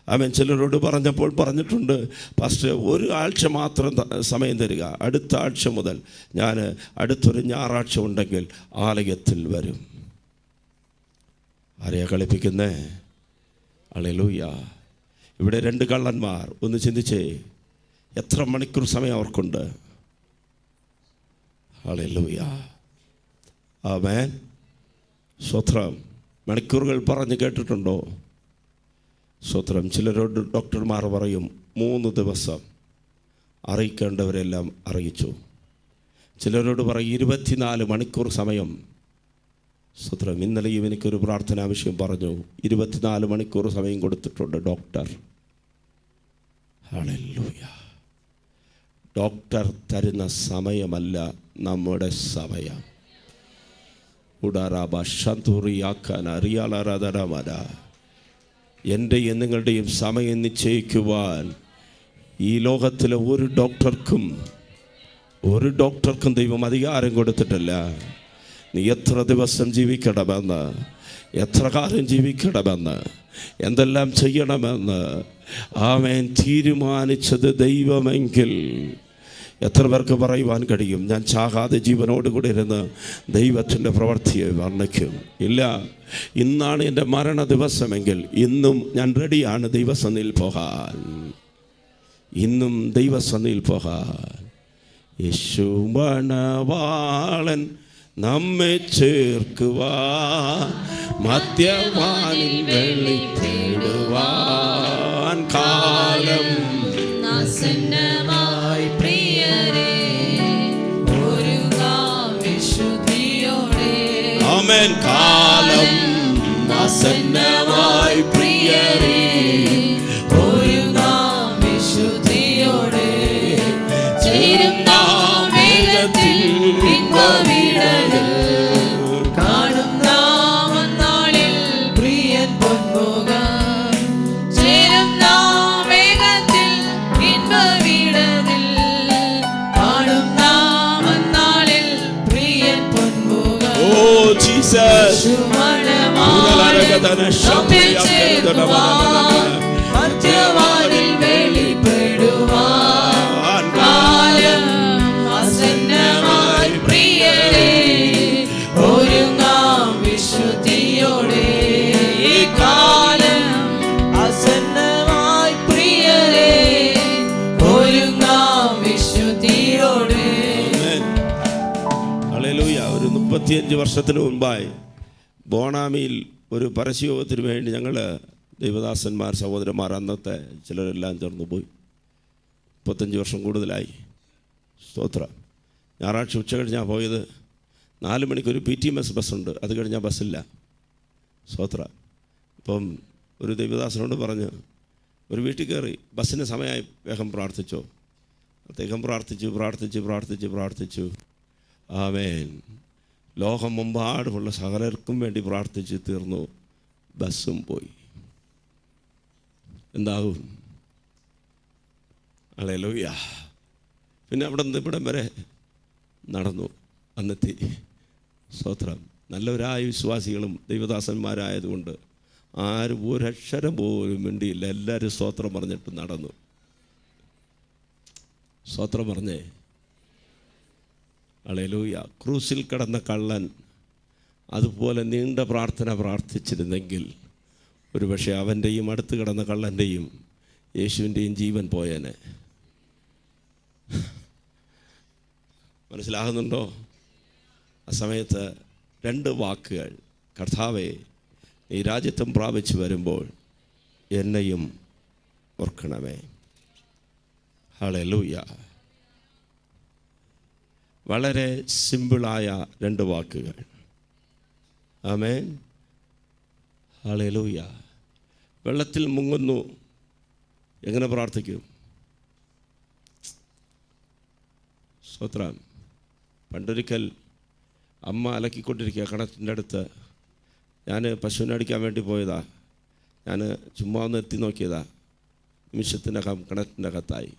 ആമേൻ. ചിലരോട് പറഞ്ഞിട്ടുണ്ട്, പാസ്റ്റർ ഒരു ആഴ്ച മാത്രം സമയം തരിക, അടുത്ത ആഴ്ച മുതൽ ഞാൻ അടുത്തൊരു ഞായറാഴ്ച ഉണ്ടെങ്കിൽ ആലയത്തിൽ വരും. ആരെയാ കളിപ്പിക്കുന്നേ? ഹല്ലേലൂയ. ഇവിടെ 2 കള്ളന്മാർ, ഒന്ന് ചിന്തിച്ചേ, എത്ര മണിക്കൂർ സമയം അവർക്കുണ്ട്? ഹല്ലേലൂയ. ആമേൻ. സ്വത്രം. മണിക്കൂറുകൾ പറഞ്ഞ് കേട്ടിട്ടുണ്ടോ? സ്വത്രം. ചിലരോട് ഡോക്ടർമാർ പറയും 3 ദിവസം അറിയിക്കേണ്ടവരെല്ലാം അറിയിച്ചു. ചിലരോട് പറയും 24 മണിക്കൂർ സമയം. സ്വത്രം. ഇന്നലെയും എനിക്കൊരു പ്രാർത്ഥന ആവശ്യം പറഞ്ഞു, 24 മണിക്കൂർ സമയം കൊടുത്തിട്ടുണ്ട് ഡോക്ടർ. ഹല്ലേലൂയ. ഡോക്ടർ തരുന്ന സമയമല്ല നമ്മുടെ സമയം. എൻ്റെയും നിങ്ങളുടെയും സമയം നിശ്ചയിക്കുവാൻ ഈ ലോകത്തിലെ ഒരു ഡോക്ടർക്കും ദൈവം അധികാരം കൊടുത്തിട്ടില്ല. നീ എത്ര ദിവസം ജീവിക്കണമെന്ന്, എത്ര കാലം ജീവിക്കണമെന്ന്, എന്തെല്ലാം ചെയ്യണമെന്ന് ആമേൻ തീരുമാനിച്ചത് ദൈവമെങ്കിൽ എത്ര പേർക്ക് പറയുവാൻ കഴിയും, ഞാൻ ചാകാതെ ജീവനോടുകൂടി ഇരുന്ന് ദൈവത്തിൻ്റെ പ്രവൃത്തിയെ വർണ്ണിക്കും? ഇല്ല. ഇന്നാണ് എൻ്റെ മരണ ദിവസമെങ്കിൽ ഇന്നും ഞാൻ റെഡിയാണ് ദൈവസന്നിധിയിൽ പോകാൻ. ഇന്നും ദൈവസന്നിധിയിൽ പോകാൻ. യേശു മണവാളൻ നമ്മെ ചേർക്കുവാൻ, മദ്യപാനിൽ വെളിപ്പെടുവാൻ കാലം ആസന്നമായി പ്രിയരേ, ഒരുങ്ങാം വിശുദ്ധിയോടെ. ആമേൻ. കാലം ആസന്നമായി പ്രിയരേ, ഒരുങ്ങാം വിശുദ്ധിയോടെ. ചേരും നാം വേഗത്തിൽ പിൻവീഴലിൽ, കാണും നാം അന്നാളിൽ പ്രിയൻ പൊൻമുഖം. ചേരും നാം വേഗത്തിൽ പിൻവീഴലിൽ, കാണും നാം അന്നാളിൽ പ്രിയൻ പൊൻമുഖം. Oh Jesus. മധ്യവാനിൽ വെളിപ്പെടുവാൻ കാലം ആസന്നമായി പ്രിയരേ, ഒരുങ്ങാം വിശുദ്ധിയോടെ. കാലം ആസന്നമായി പ്രിയരേ, ഒരുങ്ങാം വിശുദ്ധിയോടെ. ഹല്ലേലൂയ. ഒരു 35 വർഷത്തിന് മുമ്പായി ബോണാമിയിൽ ഒരു പരസ്യയോഗത്തിന് വേണ്ടി ഞങ്ങൾ ദൈവദാസന്മാർ, സഹോദരന്മാർ, അന്നത്തെ ചിലരെല്ലാം ചേർന്ന് പോയി. 35 വർഷം കൂടുതലായി. സ്തോത്രം. ഞായറാഴ്ച ഉച്ച കഴിഞ്ഞാൽ പോയത്. 4 മണിക്കൊരു PTMS ബസ്സുണ്ട്, അത് കഴിഞ്ഞാൽ ബസ്സില്ല. സ്തോത്രം. ഇപ്പം ഒരു ദൈവദാസനോട് പറഞ്ഞ്, ഒരു വീട്ടിൽ കയറി, ബസ്സിന് സമയമായി, വേഗം പ്രാർത്ഥിച്ചോ. അദ്ദേഹം പ്രാർത്ഥിച്ചു. ആമേൻ. ലോകമെമ്പാടുമുള്ള സകലർക്കും വേണ്ടി പ്രാർത്ഥിച്ച് തീർന്നു. ബസ്സും പോയി. എന്താകും? ഹല്ലേലൂയ. പിന്നെ അവിടെ നിന്ന് ഇവിടം വരെ നടന്നു, അന്നെത്തി. സ്തോത്രം. നല്ലവരായ വിശ്വാസികളും ദൈവദാസന്മാരായതുകൊണ്ട് ആരും ഒരക്ഷരം പോലും മിണ്ടിയില്ല. എല്ലാവരും സ്തോത്രം പറഞ്ഞിട്ട് നടന്നു. സ്തോത്രം പറഞ്ഞേ. ഹല്ലേലൂയ. ക്രൂസിൽ കിടന്ന കള്ളൻ അതുപോലെ നീണ്ട പ്രാർത്ഥന പ്രാർത്ഥിച്ചിരുന്നെങ്കിൽ ഒരുപക്ഷെ അവൻ്റെയും അടുത്ത് കിടന്ന കള്ളൻ്റെയും യേശുവിൻ്റെയും ജീവൻ പോയേനെ. മനസ്സിലാകുന്നുണ്ടോ? ആ സമയത്ത് 2 വാക്കുകൾ, കർത്താവേ ഈ രാജ്യത്വം പ്രാപിച്ചു വരുമ്പോൾ എന്നെയും ഓർക്കണമേ. ഹല്ലേലൂയ. വളരെ സിമ്പിളായ 2 വാക്കുകൾ. ആമേൻ. ഹല്ലേലൂയ. വെള്ളത്തിൽ മുങ്ങുന്നു, എങ്ങനെ പ്രാർത്ഥിക്കും? സ്തോത്രം. പണ്ടൊരിക്കൽ അമ്മ അലക്കിക്കൊണ്ടിരിക്കുക കിണറ്റിൻ്റെ അടുത്ത്. ഞാൻ പശുവിനെ അടിക്കാൻ വേണ്ടി പോയതാ. ഞാൻ ചുമ്മാ ഒന്ന് എത്തി നോക്കിയതാ. നിമിഷത്തിനകം കിണറ്റിൻ്റെ അകത്തായി.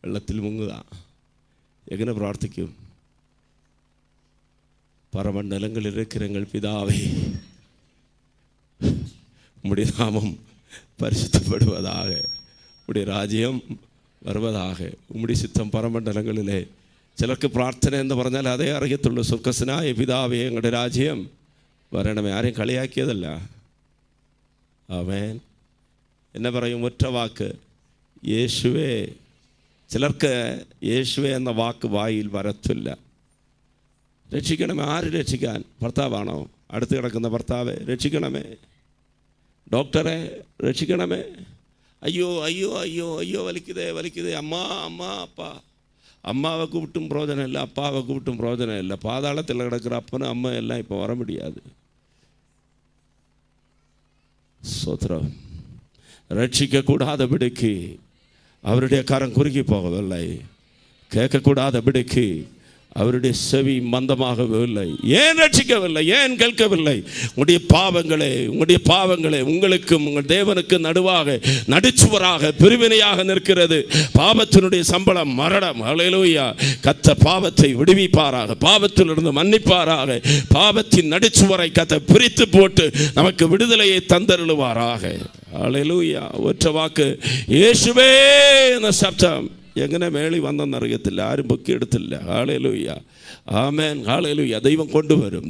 വെള്ളത്തിൽ മുങ്ങുക. എങ്ങനെ പ്രാർത്ഥിക്കും? பரமண்டலங்களில் இருக்கிற எங்கள் பிதாவே, உம்முடைய நாமம் பரிசுத்தப்படுவதாக, உம்முடைய ராஜ்யம் வருவதாக, உம்முடைய சித்தம் പരമണ്ഡലങ്ങളിലെ. ചിലർക്ക് പ്രാർത്ഥന എന്ന് പറഞ്ഞാൽ അതേ അറിയത്തുള്ളൂ. സ്വർഗ്ഗസ്ഥനായ പിതാവേ, ഞങ്ങളുടെ രാജ്യം വരണമേ. ആരെയും കളിയാക്കിയതല്ല. ആമേൻ. എന്നെ പറയും ഒറ്റ വാക്ക്, യേശുവേ. ചിലർക്ക് യേശുവേ എന്ന വാക്ക് വായിൽ വരത്തില്ല. രക്ഷിക്കണമേ. ആര് രക്ഷിക്കാൻ? ഭർത്താവാണോ? അടുത്ത് കിടക്കുന്ന ഭർത്താവെ രക്ഷിക്കണമേ. ഡോക്ടറെ രക്ഷിക്കണമേ. അയ്യോ അയ്യോ അയ്യോ അയ്യോ വലിക്കുതേ വലിക്കുതേ. അമ്മ അമ്മ அப்பா. அம்மாவை கூப்பிட்டும் பிரோஜனம் இல்லை, அப்பாவை கூப்பிட்டும் பிரோஜனம் இல்லை. பாதாளத்தில் கிடக்கிற அப்பனும் அம்மா எல்லாம் இப்போ வர முடியாது. ஸ்தோத்திரம். ரட்சிக்கக்கூடாதபடிக்கு அவருடைய கரம் குறுகி போகவில்லை, கேட்கக்கூடாதபடிக்கு அவருடைய செவி மந்தமாகவில்லை. ஏன் ரட்சிக்கவில்லை? ஏன் கேட்கவில்லை? உங்களுடைய பாவங்களே உங்களுக்கும் உங்கள் தேவனுக்கு நடுவாக நடுச்சுவராக பிரிவினையாக நிற்கிறது. பாவத்தினுடைய சம்பளம் மரணம். ஹல்லேலூயா. கர்த்தர் பாவத்தை விடுவிப்பாராக, பாவத்திலிருந்து மன்னிப்பாராக, பாவத்தின் நடுச்சுவரை கர்த்தர் பிரித்து போட்டு நமக்கு விடுதலையை தந்தருளுவாராக. ഹല്ലേലൂയ. ഒറ്റ വാക്ക്, യേശുവേ എന്ന ശബ്ദം എങ്ങനെ മേളി വന്നെന്നറിയത്തില്ല, ആരും പൊക്കിയെടുത്തില്ല. ഹല്ലേലൂയ. ആമേൻ. ഹല്ലേലൂയ. ദൈവം കൊണ്ടുവരും,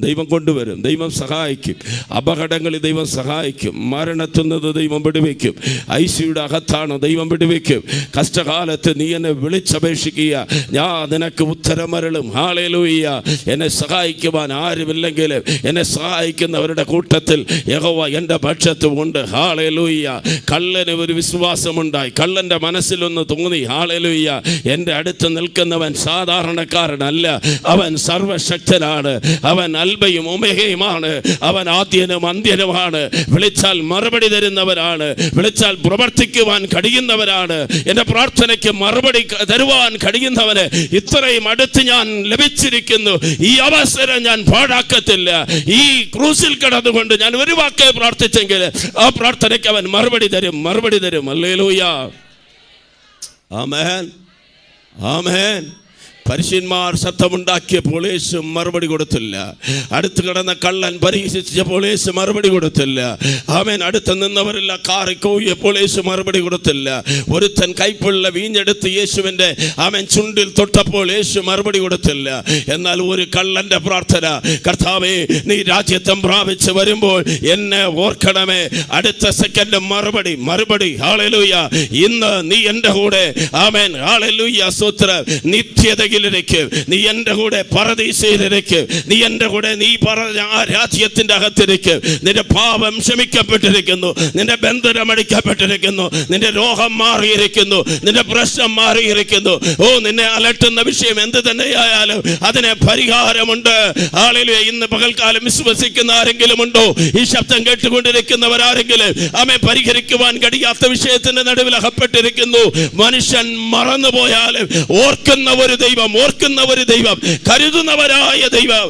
ദൈവം സഹായിക്കും. അപകടങ്ങളിൽ ദൈവം സഹായിക്കും. മരണത്തിൽ നിന്ന് ദൈവം വിടുവിക്കും. ഐസിയുടെ അകത്താണ് ദൈവം വിടുവിക്കും. കഷ്ടകാലത്ത് നീ എന്നെ വിളിച്ചപേക്ഷിക്കുക, ഞാൻ നിനക്ക് ഉത്തരമരുളും. ഹല്ലേലൂയ. എന്നെ സഹായിക്കുവാൻ ആരുമില്ലെങ്കിൽ എന്നെ സഹായിക്കുന്നവരുടെ കൂട്ടത്തിൽ യഹോവ എൻ്റെ പക്ഷത്തുമുണ്ട്. ഹല്ലേലൂയ. കള്ളന് ഒരു വിശ്വാസമുണ്ടായി, കള്ളൻ്റെ മനസ്സിലൊന്ന് തോന്നി. ഹല്ലേലൂയ. എൻ്റെ അടുത്ത് നിൽക്കുന്നവൻ സാധാരണക്കാരനല്ല, അവൻ സർവശക്തനാണ്, അവൻ അൽബയും ഒമേഗയുമാണ്, അവൻ ആദ്യനും അന്ത്യനുമാണ്. വിളിച്ചാൽ മറുപടി തരുന്നവരാണ്, വിളിച്ചാൽ പ്രവർത്തിക്കുവാൻ കഴിയുന്നവരാണ്. എൻ്റെ പ്രാർത്ഥനയ്ക്ക് മറുപടി തരുവാൻ കഴിയുന്നവന് ഇത്രയും അടുത്ത് ഞാൻ ലഭിച്ചിരിക്കുന്നു. ഈ അവസരം ഞാൻ പാഴാക്കത്തില്ല. ഈ ക്രൂസിൽ കിടന്നുകൊണ്ട് ഞാൻ ഒരു വാക്ക് പ്രാർത്ഥിച്ചെങ്കിൽ ആ പ്രാർത്ഥനയ്ക്ക് അവൻ മറുപടി തരും. ഹല്ലേലൂയ. ആമേൻ. ആമേൻ. പരീശന്മാർ ശബ്ദമുണ്ടാക്കിയപ്പോൾ യേശു മറുപടി കൊടുത്തില്ല. അടുത്ത് കിടന്ന കള്ളൻ പരീക്ഷിച്ചപ്പോൾ യേശു മറുപടി കൊടുത്തില്ല. ആമേൻ. അടുത്ത് നിന്നവരെല്ലാം കാറിക്കോയിയപ്പോൾ യേശു മറുപടി കൊടുത്തില്ല. ഒരുത്തൻ കൈപ്പുള്ള വീഞ്ഞെടുത്ത് യേശുവിൻ്റെ ആമേൻ ചുണ്ടിൽ തൊട്ടപ്പോൾ യേശു മറുപടി കൊടുത്തില്ല. എന്നാൽ ഒരു കള്ളൻ്റെ പ്രാർത്ഥന, കർത്താവേ നീ രാജ്യത്വം പ്രാപിച്ച് വരുമ്പോൾ എന്നെ ഓർക്കണമേ. അടുത്ത സെക്കൻഡ് മറുപടി. ഹല്ലേലൂയ. ഇന്ന് നീ എൻ്റെ കൂടെ, ആമേൻ. ഹല്ലേലൂയ. സ്തോത്രം. നിത്യത നീ എൻ്റെ കൂടെ പരദീസയിലിരിക്ക്, നീ എൻ്റെ കൂടെ നീ പറഞ്ഞ ആ രാജ്യത്തിൻ്റെ അകത്തിരിക്ക്. നിന്റെ പാപം ക്ഷമിക്കപ്പെട്ടിരിക്കുന്നു, നിന്റെ ബന്ധനം അടിക്കപ്പെട്ടിരിക്കുന്നു, നിന്റെ രോഗം മാറിയിരിക്കുന്നു, നിന്റെ പ്രശ്നം മാറിയിരിക്കുന്നു. നിന്നെ അലട്ടുന്ന വിഷയം എന്ത് തന്നെയായാലും അതിന് പരിഹാരമുണ്ട്. ഹല്ലേലൂയ. ഇന്ന് പകൽക്കാലം വിശ്വസിക്കുന്ന ആരെങ്കിലും ഉണ്ടോ? ഈ ശബ്ദം കേട്ടുകൊണ്ടിരിക്കുന്നവരാരെങ്കിലും അവനെ പരിഹരിക്കുവാൻ കഴിയാത്ത വിഷയത്തിന്റെ നടുവിൽ അകപ്പെട്ടിരിക്കുന്നു. മനുഷ്യൻ മറന്നുപോയാലും ഓർക്കുന്ന ഒരു ദൈവം, കരുതുന്നവരായ ദൈവം.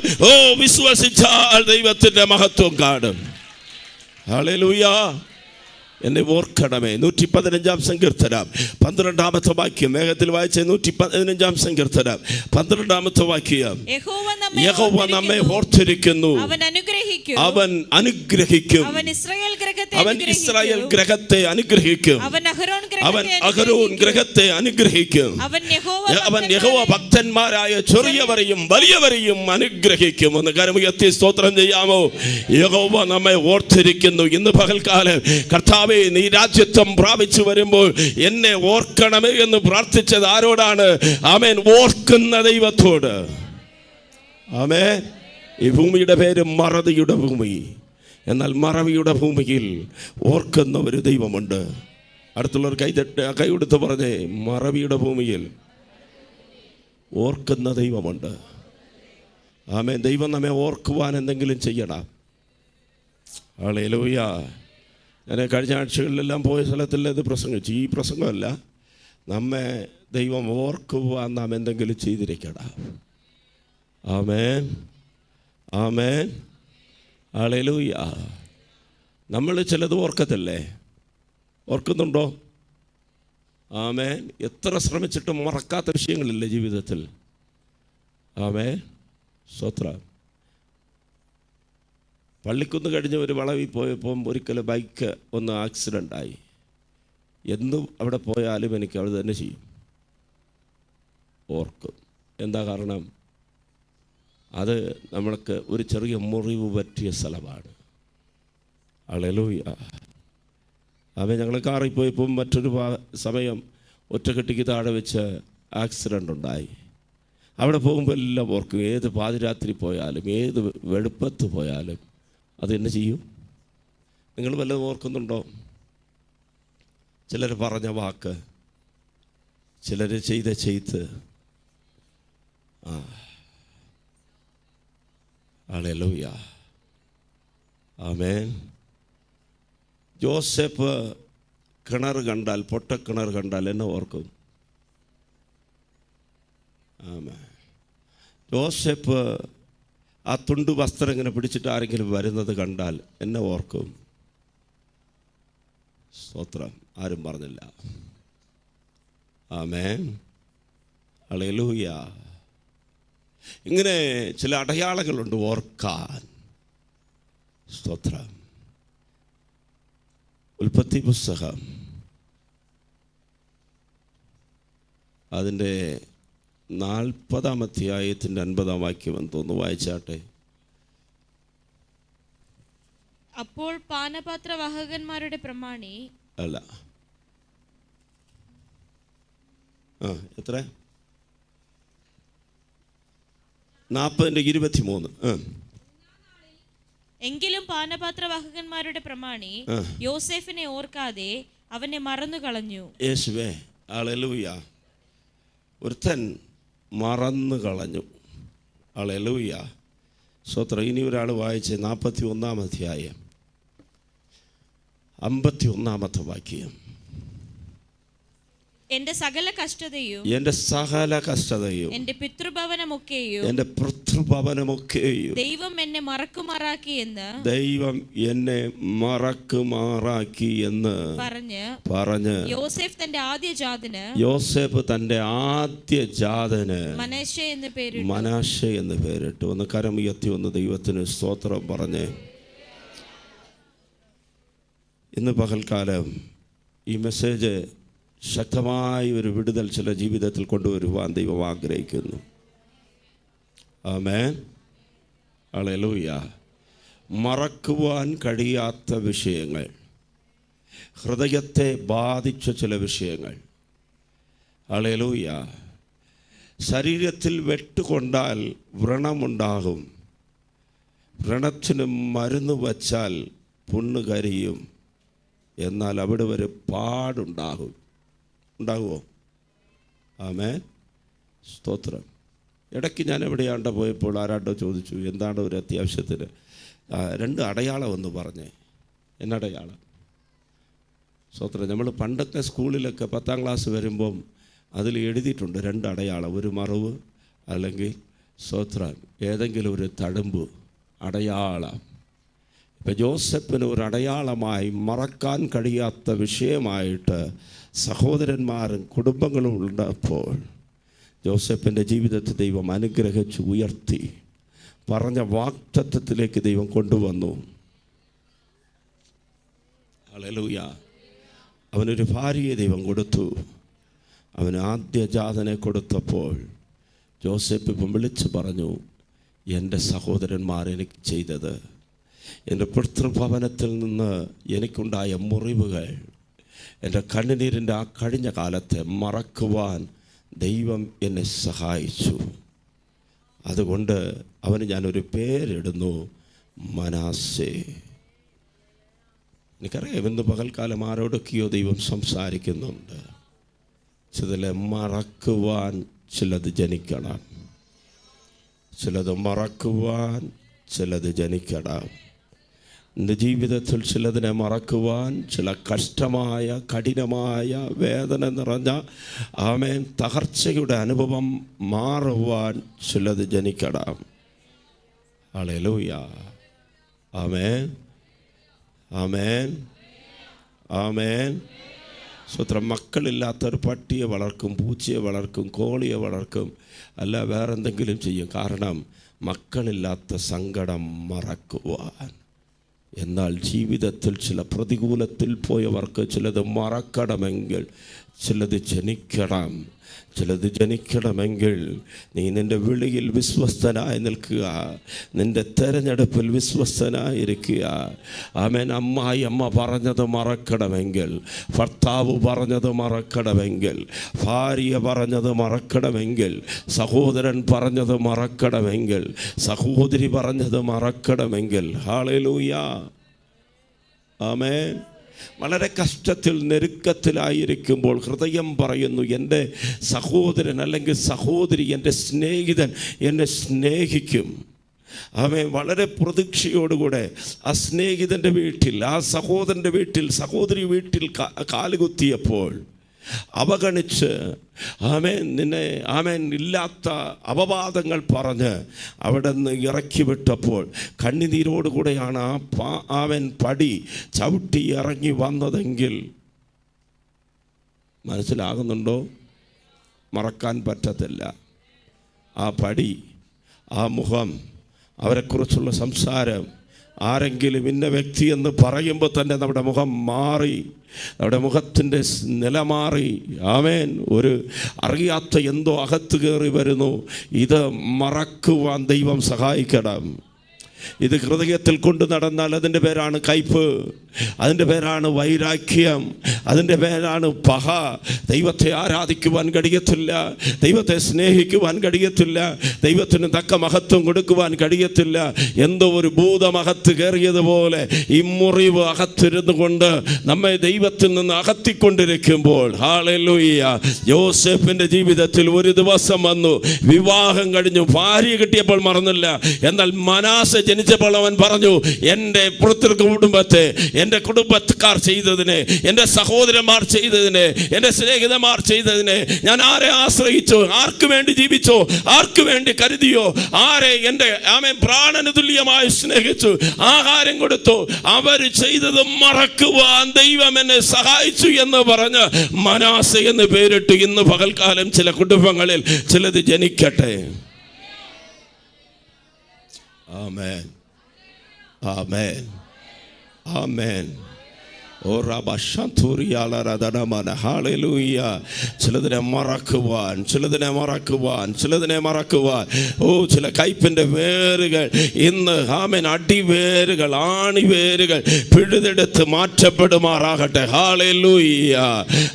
വിശ്വസിച്ചാൽ ദൈവത്തിന്റെ മഹത്വം കാണും. ഹല്ലേലൂയ. എന്നെ ഓർക്കണമേ. 115 സങ്കീർത്തനം 12 വാക്യം. വേഗത്തിൽ വായിച്ച 115 സങ്കീർത്തനം 12 വാക്യം. യഹോവ നമ്മെ ഓർത്തിരിക്കുന്നു, അവൻ അനുഗ്രഹിക്കും. അവൻ ഇസ്രായേൽ ഗ്രഹത്തെ അനുഗ്രഹിക്കും. അവൻ അഹരോൻ ഗ്രഹത്തെ അനുഗ്രഹിക്കും. അവൻ യഹോവ ഭക്തന്മാരായ ചെറിയവരെയും വലിയവരെയും അനുഗ്രഹിക്കും. ഒന്ന് കരമുയർത്തി സ്തോത്രം ചെയ്യാമോ? യഹോവ നമ്മെ ഓർത്തിരിക്കുന്നു. ഇന്ന് പകൽക്കാലം കർത്താവ് നീ രാജ്യത്വം പ്രാപിച്ചു വരുമ്പോൾ എന്നെ ഓർക്കണമേ എന്ന് പ്രാർത്ഥിച്ചത് ആരോടാണ്? ആമേൻ. ഓർക്കുന്ന ദൈവത്തോട്. ആമേൻ. ഈ ഭൂമിയുടെ പേര് മറവിയുടെ ഭൂമി. എന്നാൽ മറവിയുടെ ഭൂമിയിൽ ഓർക്കുന്ന ഒരു ദൈവമുണ്ട്. അടുത്തുള്ളവർ കൈ കൊടുത്ത് പറഞ്ഞേ, മറവിയുടെ ഭൂമിയിൽ ഓർക്കുന്ന ദൈവമുണ്ട്. ആമേൻ. ദൈവം നമ്മെ ഓർക്കുവാൻ എന്തെങ്കിലും ചെയ്യണം. ഹല്ലേലൂയ. ഞാൻ കഴിഞ്ഞ ആഴ്ചകളിലെല്ലാം പോയ സ്ഥലത്തിൽ ഇത് പ്രസംഗിച്ചു. ഈ പ്രസംഗമല്ല, നമ്മെ ദൈവം ഓർക്കുവാൻ നാം എന്തെങ്കിലും ചെയ്തിരിക്കണം. ആമേൻ. ആമേൻ. ഹല്ലേലൂയ. നമ്മൾ ചിലത് ഓർക്കത്തില്ലേ? ഓർക്കുന്നുണ്ടോ? ആമേൻ. എത്ര ശ്രമിച്ചിട്ടും മറക്കാത്ത വിഷയങ്ങളില്ലേ ജീവിതത്തിൽ? ആമേൻ. സ്തോത്രം. പള്ളിക്കുന്ന് കഴിഞ്ഞ് ഒരു വളവിൽ പോയപ്പം ഒരിക്കൽ ബൈക്ക് ഒന്ന് ആക്സിഡൻ്റായി. എന്നും അവിടെ പോയാലും എനിക്ക് അവിടെ തന്നെ ചെയ്യും, ഓർക്കും. എന്താ കാരണം? അത് നമ്മൾക്ക് ഒരു ചെറിയ മുറിവ് പറ്റിയ സ്ഥലമാണ്. ഹല്ലേലൂയ. അവൻ ഞങ്ങൾ കാറിൽ പോയപ്പം മറ്റൊരു സമയം ഒറ്റക്കെട്ടിക്ക് താഴെ വെച്ച് ആക്സിഡൻ്റ് ഉണ്ടായി. അവിടെ പോകുമ്പോൾ എല്ലാം ഓർക്കും. ഏത് പാതിരാത്രി പോയാലും ഏത് വെളുപ്പത്ത് പോയാലും അത് എന്നെ ചെയ്യും. നിങ്ങൾ വല്ലതും ഓർക്കുന്നുണ്ടോ? ചിലർ പറഞ്ഞ വാക്ക്, ചിലർ ചെയ്ത ചെയ്ത്. ഹല്ലേലൂയ. ആമേൻ. ജോസഫ് കിണർ കണ്ടാൽ, പൊട്ടക്കിണർ കണ്ടാൽ എന്നെ ഓർക്കും. ആമേൻ. ജോസഫ് ആ തുണ്ട് വസ്ത്രം ഇങ്ങനെ പിടിച്ചിട്ട് ആരെങ്കിലും വരുന്നത് കണ്ടാൽ എന്നെ ഓർക്കും. സ്തോത്രം. ആരും പറഞ്ഞില്ല. ആമേൻ. ഹല്ലേലൂയ. ഇങ്ങനെ ചില അടയാളങ്ങളുണ്ട് ഓർക്കാൻ. സ്തോത്രം. ഉൽപ്പത്തി പുസ്തകം അതിൻ്റെ 40-ാം അധ്യായത്തിൻ്റെ 50-ാം വാക്യം എന്ന് തോന്നുന്നു. വായിച്ചാട്ടെ. അപ്പോൾ പാനപാത്രവാഹകന്മാരുടെ പ്രമാണി അല്ല, എത്ര? 40-23. എങ്കിലും പാനപാത്രവാഹകന്മാരുടെ പ്രമാണി യോസേഫിനെ ഓർക്കാതെ അവനെ മറന്നു കളഞ്ഞു. യേശുവേ, ഹല്ലേലൂയ. ഒരുത്തൻ മറന്നു കളഞ്ഞു. ഹല്ലേലൂയ. സ്തോത്രം. ഇനി ഒരാൾ വായിച്ച് 41-ാം അധ്യായം 51-ാമത്തെ വാക്യം. എന്റെ സകല കഷ്ടതയും എന്റെ പിതൃഭവനമൊക്കെയും ദൈവം എന്നെ മറക്കുമാറാക്കി എന്ന് പറഞ്ഞ് യോസേഫ് തന്റെ ആദ്യജാതന് മനശ്ശെ എന്ന് പേരിട്ടു. ഒന്ന് കരമുയർത്തി ഒന്ന് ദൈവത്തിന് സ്തോത്രം പറഞ്ഞ്. ഇന്ന് പകൽക്കാലം ഈ മെസ്സേജ് ശക്തമായ ഒരു വിടുതൽ ചില ജീവിതത്തിൽ കൊണ്ടുവരുവാൻ ദൈവം ആഗ്രഹിക്കുന്നു. ആമേൻ. ഹല്ലേലൂയ. മറക്കുവാൻ കഴിയാത്ത വിഷയങ്ങൾ, ഹൃദയത്തെ ബാധിച്ച ചില വിഷയങ്ങൾ. ഹല്ലേലൂയ. ശരീരത്തിൽ വെട്ടുകൊണ്ടാൽ വ്രണമുണ്ടാകും, വ്രണത്തിന് മരുന്ന് വച്ചാൽ പുണ്ണ് കരിയും, എന്നാൽ അവിടെ ഒരു പാടുണ്ടാകും. ഉണ്ടാകുമോ? ആമേൻ. സ്തോത്രം. ഇടയ്ക്ക് ഞാൻ എവിടെയാണ്ടോ പോയപ്പോൾ ആരാണ്ടോ ചോദിച്ചു, എന്താണ് ഒരു അത്യാവശ്യത്തിന് 2 അടയാളം എന്ന് പറഞ്ഞേ. എന്നടയാളം? സ്തോത്രം. നമ്മൾ പണ്ടൊക്കെ സ്കൂളിലൊക്കെ 10-ാം ക്ലാസ് വരുമ്പം അതിൽ എഴുതിയിട്ടുണ്ട് 2 അടയാളം. ഒരു മറവ് അല്ലെങ്കിൽ സ്തോത്രം ഏതെങ്കിലും ഒരു തഴമ്പ് അടയാളം. ഇപ്പം ജോസഫിന് ഒരു അടയാളമായി മറക്കാൻ കഴിയാത്ത വിഷയമായിട്ട് സഹോദരന്മാരും കുടുംബങ്ങളും ഉള്ളപ്പോൾ ജോസഫിൻ്റെ ജീവിതത്തെ ദൈവം അനുഗ്രഹിച്ച് ഉയർത്തി പറഞ്ഞ വാഗ്ദത്തത്തിലേക്ക് ദൈവം കൊണ്ടുവന്നു. ഹല്ലേലൂയ. അവനൊരു ഭാര്യയെ ദൈവം കൊടുത്തു. അവന് ആദ്യജാതനെ കൊടുത്തപ്പോൾ ജോസഫ് ഇപ്പം വിളിച്ചു പറഞ്ഞു, എൻ്റെ സഹോദരന്മാർ എനിക്ക് ചെയ്തത്, എൻ്റെ പിതൃഭവനത്തിൽ നിന്ന് എനിക്കുണ്ടായ മുറിവുകൾ, എൻ്റെ കണ്ണുനീരിൻ്റെ ആ കഴിഞ്ഞ കാലത്തെ മറക്കുവാൻ ദൈവം എന്നെ സഹായിച്ചു. അതുകൊണ്ട് അവന് ഞാനൊരു പേരിടുന്നു, മനാസേ. എനിക്കറിയാം ഇന്ന് പകൽക്കാലം ആരോടൊക്കെയോ ദൈവം സംസാരിക്കുന്നുണ്ട്. ചിലത് മറക്കുവാൻ ചിലത് ജനിക്കണം, ചിലത് മറക്കുവാൻ ചിലത് ജനിക്കണം. എൻ്റെ ജീവിതത്തിൽ ചിലതിനെ മറക്കുവാൻ, ചില കഷ്ടമായ കഠിനമായ വേദന നിറഞ്ഞ ആമേൻ തകർച്ചയുടെ അനുഭവം മാറുവാൻ ചിലത് ജനിക്കണം. ഹല്ലേലൂയ. ആമേൻ. ആമേൻ. ആമേൻ. സ്വത്രം. മക്കളില്ലാത്തൊരു പട്ടിയെ വളർക്കും, പൂച്ചയെ വളർക്കും, കോഴിയെ വളർക്കും, അല്ല വേറെന്തെങ്കിലും ചെയ്യും. കാരണം മക്കളില്ലാത്ത സങ്കടം മറക്കുവാൻ. എന്നാൽ ജീവിതത്തിൽ ചില പ്രതികൂലത്തിൽ പോയവർക്ക് ചിലത് മറക്കണമെങ്കിൽ ചിലത് ജനിക്കണം. ചിലത് ജനിക്കണമെങ്കിൽ നീ നിൻ്റെ വിളിയിൽ വിശ്വസ്തനായി നിൽക്കുക, നിൻ്റെ തെരഞ്ഞെടുപ്പിൽ വിശ്വസ്തനായിരിക്കുക. ആമേൻ. അമ്മ പറഞ്ഞത് മറക്കണമെങ്കിൽ, ഭർത്താവ് പറഞ്ഞത് മറക്കണമെങ്കിൽ, ഭാര്യ പറഞ്ഞത് മറക്കണമെങ്കിൽ, സഹോദരൻ പറഞ്ഞത് മറക്കണമെങ്കിൽ, സഹോദരി പറഞ്ഞത് മറക്കണമെങ്കിൽ. ഹല്ലേലൂയ. ആമേൻ. വളരെ കഷ്ടത്തിൽ ഞെരുക്കത്തിലായിരിക്കുമ്പോൾ ഹൃദയം പറയുന്നു, എൻ്റെ സഹോദരൻ അല്ലെങ്കിൽ സഹോദരി, എൻ്റെ സ്നേഹിതൻ എന്നെ സ്നേഹിക്കും. അവൻ വളരെ പ്രതീക്ഷയോടുകൂടെ ആ സ്നേഹിതൻ്റെ വീട്ടിൽ, ആ സഹോദരൻ്റെ വീട്ടിൽ, സഹോദരി വീട്ടിൽ കാലുകുത്തിയപ്പോൾ അവഗണിച്ച് ആമേൻ ഇല്ലാത്ത അപവാദങ്ങൾ പറഞ്ഞ് അവിടെ നിന്ന് ഇറക്കി വിട്ടപ്പോൾ കണ്ണുനീരോടുകൂടെയാണ് അവൻ പടി ചവിട്ടി ഇറങ്ങി വന്നതെങ്കിൽ മനസ്സിലാകുന്നുണ്ടോ? മറക്കാൻ പറ്റത്തില്ല. ആ പടി, ആ മുഖം, അവരെക്കുറിച്ചുള്ള സംസാരം. ആരെങ്കിലും ഇന്ന വ്യക്തി എന്ന് പറയുമ്പോൾ തന്നെ നമ്മുടെ മുഖം മാറി, നമ്മുടെ മുഖത്തിൻ്റെ നില മാറി. ആമേൻ. ഒരു അറിയാത്ത എന്തോ അകത്ത് കയറി വരുന്നു. ഇത് മറക്കുവാൻ ദൈവം സഹായിക്കണം. ഇത് ഹൃദയത്തിൽ കൊണ്ടു നടന്നാൽ അതിൻ്റെ പേരാണ് കയ്പ്, അതിൻ്റെ പേരാണ് വൈരാഗ്യം, അതിൻ്റെ പേരാണ് പക. ദൈവത്തെ ആരാധിക്കുവാൻ കഴിയത്തില്ല, ദൈവത്തെ സ്നേഹിക്കുവാൻ കഴിയത്തില്ല, ദൈവത്തിന് തക്ക മഹത്വം കൊടുക്കുവാൻ കഴിയത്തില്ല. എന്തോ ഒരു ഭൂതമകത്ത് കയറിയതുപോലെ ഈ മുറിവ് അകത്തിരുന്നു കൊണ്ട് നമ്മെ ദൈവത്തിൽ നിന്ന് അകത്തിക്കൊണ്ടിരിക്കുമ്പോൾ, ഹല്ലേലൂയ. യോസേഫിൻ്റെ ജീവിതത്തിൽ ഒരു ദിവസം വന്നു, വിവാഹം കഴിഞ്ഞു, ഭാര്യ കിട്ടിയപ്പോൾ മറന്നില്ല. എന്നാൽ മനാസെ ജനിച്ചപ്പോൾ അവൻ പറഞ്ഞു, എൻ്റെ കുടുംബത്തെ, എൻ്റെ കുടുംബക്കാർ ചെയ്തതിനെ, എൻ്റെ സഹോദരന്മാർ ചെയ്തതിനെ, എൻ്റെ സ്നേഹിതന്മാർ ചെയ്തതിനെ ഞാൻ ആരെ ആശ്രയിച്ചോ, ആർക്ക് വേണ്ടി ജീവിച്ചോ, ആർക്ക് വേണ്ടി കരുതിയോ, ആരെ എൻ്റെ പ്രാണന് തുല്യമായി സ്നേഹിച്ചു, ആഹാരം കൊടുത്തു, അവർ ചെയ്തത് മറക്കുവാൻ ദൈവം എന്നെ സഹായിച്ചു എന്ന് പറഞ്ഞ് മനാസെ എന്ന് പേരിട്ട് ഇന്ന് പകൽക്കാലം ചില കുടുംബങ്ങളിൽ ചിലത് ജനിക്കട്ടെ. ആമേൻ. ആമേൻ. ആമേൻ. ചിലതിനെ മറക്കുവാൻ, ചിലതിനെ മറക്കുവാൻ, ചിലതിനെ മറക്കുവാൻ. ചില കയ്പിൻ്റെ വേരുകൾ ഇന്ന് അടിവേരുകൾ, ആണിവേരുകൾ പിഴുതെടുത്ത് മാറ്റപ്പെടുമാറാകട്ടെ. ഹല്ലേലൂയ.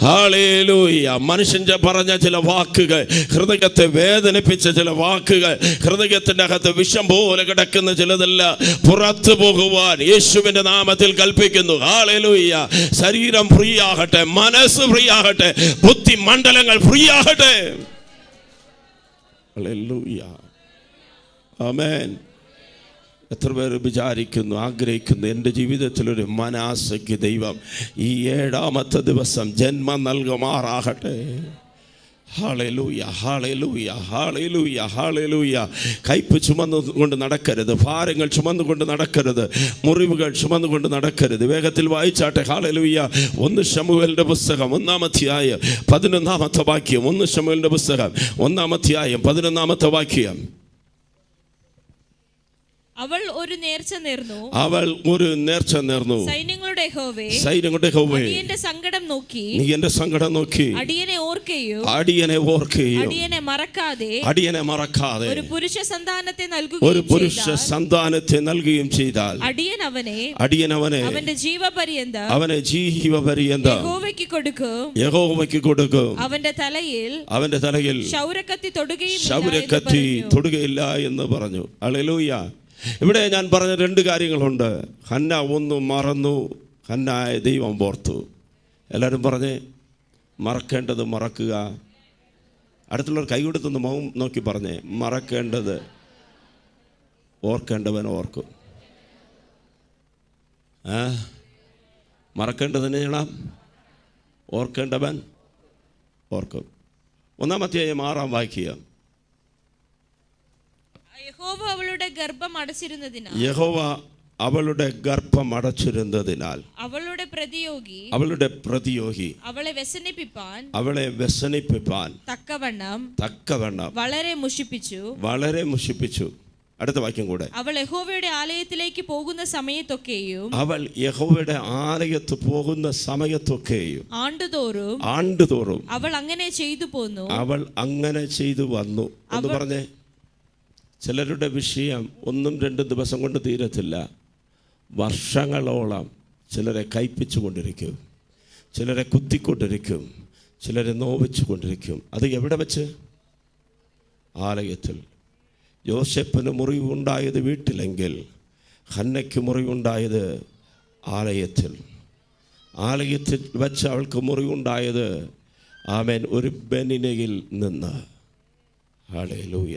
ഹല്ലേലൂയ. മനുഷ്യൻ പറഞ്ഞ ചില വാക്കുകൾ, ഹൃദയത്തെ വേദനിപ്പിച്ച ചില വാക്കുകൾ, ഹൃദയത്തിൻ്റെ അകത്ത് വിഷം പോലെ കിടക്കുന്ന ചിലതല്ല പുറത്തു പോകുവാൻ യേശുവിൻ്റെ നാമത്തിൽ കൽപ്പിക്കുന്നു. ഹല്ലേലൂയ. ശരീരം ഫ്രീ ആകട്ടെ, മനസ്സ് ഫ്രീ ആകട്ടെ, ബുദ്ധി മണ്ഡലങ്ങൾ ഫ്രീ ആകട്ടെ. ഹല്ലേലൂയ. ആമേൻ. എത്ര പേര് വിചാരിക്കുന്നു, ആഗ്രഹിക്കുന്നു, എൻ്റെ ജീവിതത്തിലൊരു മനാസയ്ക്ക് ദൈവം ഈ 7ാമത്തെ ദിവസം ജന്മം നൽകുമാറാകട്ടെ. ഹല്ലേലൂയ. ഹല്ലേലൂയ. ഹല്ലേലൂയ. ഹല്ലേലൂയ. കയ്പ് ചുമന്നുകൊണ്ട് നടക്കരുത്, ഭാരങ്ങൾ ചുമന്നുകൊണ്ട് നടക്കരുത്, മുറിവുകൾ ചുമന്നുകൊണ്ട് നടക്കരുത്. വേഗത്തിൽ വായിച്ചാട്ടെ. ഹല്ലേലൂയ. 1 ശമൂവേലിന്റെ പുസ്തകം 1-ാം അധ്യായം 11-ാമത്തെ വാക്യം. 1 ശമൂവേലിന്റെ പുസ്തകം 1-ാം അധ്യായം 11-ാമത്തെ വാക്യം. അവൾ ഒരു നേർച്ച നേർന്നു, അവൾ ഒരു നേർച്ച നേർന്നു. സൈന്യങ്ങളുടെ യഹോവേ, സൈന്യങ്ങളുടെ യഹോവേ, നീ എന്റെ സങ്കടം നോക്കി, നീ എന്റെ സങ്കടം നോക്കി, അടിയനെ ഓർക്കുകയും, അടിയനെ ഓർക്കുകയും, അടിയനെ മറക്കാതെ, അടിയനെ മറക്കാതെ ഒരു പുരുഷ സന്താനത്തെ ഒരു പുരുഷ സന്താനത്തെ നൽകുകയും ചെയ്താൽ, അടിയൻ അവനെ അവന്റെ ജീവപര്യന്തം യഹോവയ്ക്ക് കൊടുക്കും, യഹോവയ്ക്ക് കൊടുക്കും. അവന്റെ തലയിൽ ക്ഷൗരക്കത്തി തൊടുകയില്ല എന്ന് പറഞ്ഞു. ഹല്ലേലൂയ. ഇവിടെ ഞാൻ പറഞ്ഞ 2 കാര്യങ്ങളുണ്ട്. ഹന്ന ഒന്ന് മറന്നു, ഹന്നായ ദൈവം ഓർത്തു. എല്ലാവരും പറഞ്ഞേ, മറക്കേണ്ടത് മറക്കുക. അടുത്തുള്ളവർ കൈ കൊടുത്തൊന്ന് മുഖം നോക്കി പറഞ്ഞേ, മറക്കേണ്ടത് ഓർക്കേണ്ടവൻ ഓർക്കും. മറക്കേണ്ടതിനെ ചെയ്യണം, ഓർക്കേണ്ടവൻ ഓർക്കും. 1-ാം അധ്യായം 6-ാം വാക്യം. യഹോവ അവളുടെ ഗർഭം അടച്ചിരുന്നതിനാൽ, യഹോവ അവളുടെ ഗർഭം അടച്ചിരുന്നതിനാൽ അവളുടെ പ്രതിയോഗി അവളെ വ്യസനിപ്പിപ്പാൻ തക്കവണ്ണം വളരെ മുഷിപ്പിച്ചു. അടുത്ത വാക്യം കൂടെ. അവൾ യഹോവയുടെ ആലയത്തിലേക്ക് പോകുന്ന സമയത്തൊക്കെയും ആണ്ടുതോറും അവൾ അങ്ങനെ ചെയ്തു വന്നു. എന്ന് പറഞ്ഞേ, ചിലരുടെ വിഷയം 1-2 ദിവസം കൊണ്ട് തീരത്തില്ല. വർഷങ്ങളോളം ചിലരെ കയ്പിച്ചു കൊണ്ടിരിക്കും, ചിലരെ കുത്തിക്കൊണ്ടിരിക്കും, ചിലരെ നോവിച്ചു കൊണ്ടിരിക്കും. അത് എവിടെ വെച്ച്? ആലയത്തിൽ. യോസേപ്പിന് മുറിവുണ്ടായത് വീട്ടിലെങ്കിൽ ഹന്നയ്ക്ക് മുറിവുണ്ടായത് ആലയത്തിൽ വെച്ച് അവൾക്ക് മുറിവുണ്ടായത് ആമേൻ ഒരു ബെനിനയിൽ നിന്ന്. ഹല്ലേലൂയ.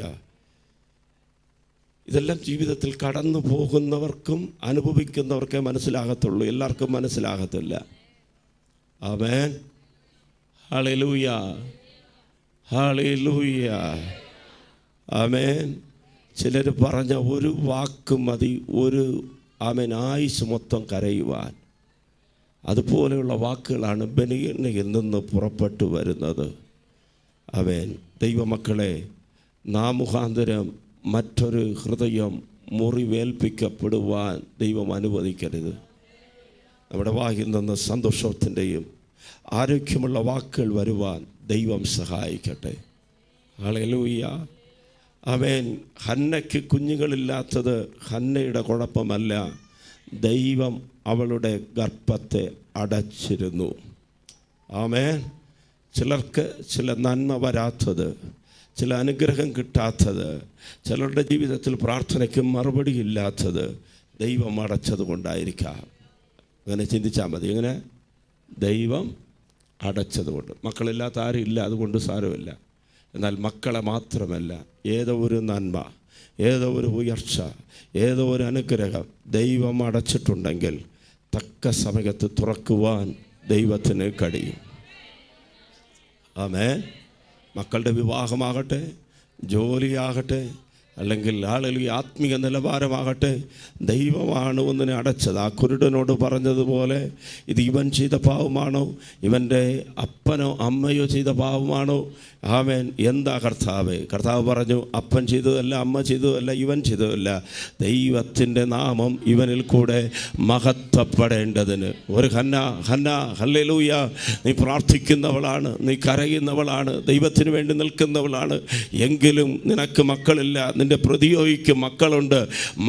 ഇതെല്ലാം ജീവിതത്തിൽ കടന്നു പോകുന്നവർക്കും അനുഭവിക്കുന്നവർക്കേ മനസ്സിലാകത്തുള്ളൂ, എല്ലാവർക്കും മനസ്സിലാകത്തില്ല. ആമേൻ. ഹല്ലേലൂയ, ഹല്ലേലൂയ, ആമേൻ. ചിലർ പറഞ്ഞ ഒരു വാക്ക് മതി ഒരു ആമേൻ ആയുസ് മൊത്തം കരയുവാൻ. അതുപോലെയുള്ള വാക്കുകളാണ് ബെനിയിൽ നിന്ന് പുറപ്പെട്ടു വരുന്നത്. ആമേൻ. ദൈവമക്കളെ, നാം മുഖാന്തരം മറ്റൊരു ഹൃദയം മുറിവേൽപ്പിക്കപ്പെടുവാൻ ദൈവം അനുവദിക്കരുത്. നമ്മുടെ വായിൽ നിന്ന് സന്തോഷത്തിൻ്റെയും ആരോഗ്യമുള്ള വാക്കുകൾ വരുവാൻ ദൈവം സഹായിക്കട്ടെ. ഹല്ലേലൂയ. ആമേൻ. ഹന്നയ്ക്ക് കുഞ്ഞുങ്ങളില്ലാത്തത് ഹന്നയുടെ കുഴപ്പമല്ല, ദൈവം അവളുടെ ഗർഭത്തെ അടച്ചിരുന്നു. ആമേൻ. ചിലർക്ക് ചില നന്മ വരാത്തത്, ചില അനുഗ്രഹം കിട്ടാത്തത്, ചിലരുടെ ജീവിതത്തിൽ പ്രാർത്ഥനയ്ക്ക് മറുപടി ഇല്ലാത്തത് ദൈവം അടച്ചത് കൊണ്ടായിരിക്കാം. അങ്ങനെ ചിന്തിച്ചാൽ മതി. എങ്ങനെ? ദൈവം അടച്ചത് കൊണ്ട്. മക്കളില്ലാത്ത ആരും ഇല്ല, അതുകൊണ്ട് സാരമില്ല. എന്നാൽ മക്കളെ മാത്രമല്ല, ഏതോ ഒരു നന്മ, ഏതോ ഒരു ഉയർച്ച, ഏതോ ഒരു അനുഗ്രഹം ദൈവം അടച്ചിട്ടുണ്ടെങ്കിൽ തക്ക സമയത്ത് തുറക്കുവാൻ ദൈവത്തിന് കഴിയും. ആമേൻ. മക്കളുടെ വിവാഹമാകട്ടെ, ജോലിയാകട്ടെ, അല്ലെങ്കിൽ ആത്മീയ നിലവാരമാകട്ടെ, ദൈവമാണ് ഒന്നിനെ അടച്ചത്. ആ കുരുടനോട് പറഞ്ഞതുപോലെ, ഇത് ഇവൻ ചെയ്ത പാവമാണോ, ഇവൻ്റെ അപ്പനോ അമ്മയോ ചെയ്ത പാവമാണോ? ആമേൻ. എന്താ കർത്താവേ? കർത്താവ് പറഞ്ഞു, അപ്പൻ ചെയ്തതല്ല, അമ്മ ചെയ്തതല്ല, ഇവൻ ചെയ്തതല്ല, ദൈവത്തിൻ്റെ നാമം ഇവനിൽ കൂടെ മഹത്വപ്പെടേണ്ടതിന്. ഒരു ഹന്ന ഹല്ലേലൂയ, നീ പ്രാർത്ഥിക്കുന്നവളാണ്, നീ കരയുന്നവളാണ്, ദൈവത്തിന് വേണ്ടി നിൽക്കുന്നവളാണ്. എങ്കിലും നിനക്ക് മക്കളില്ല, നിന്റെ പ്രതിയോഗിക്ക് മക്കളുണ്ട്.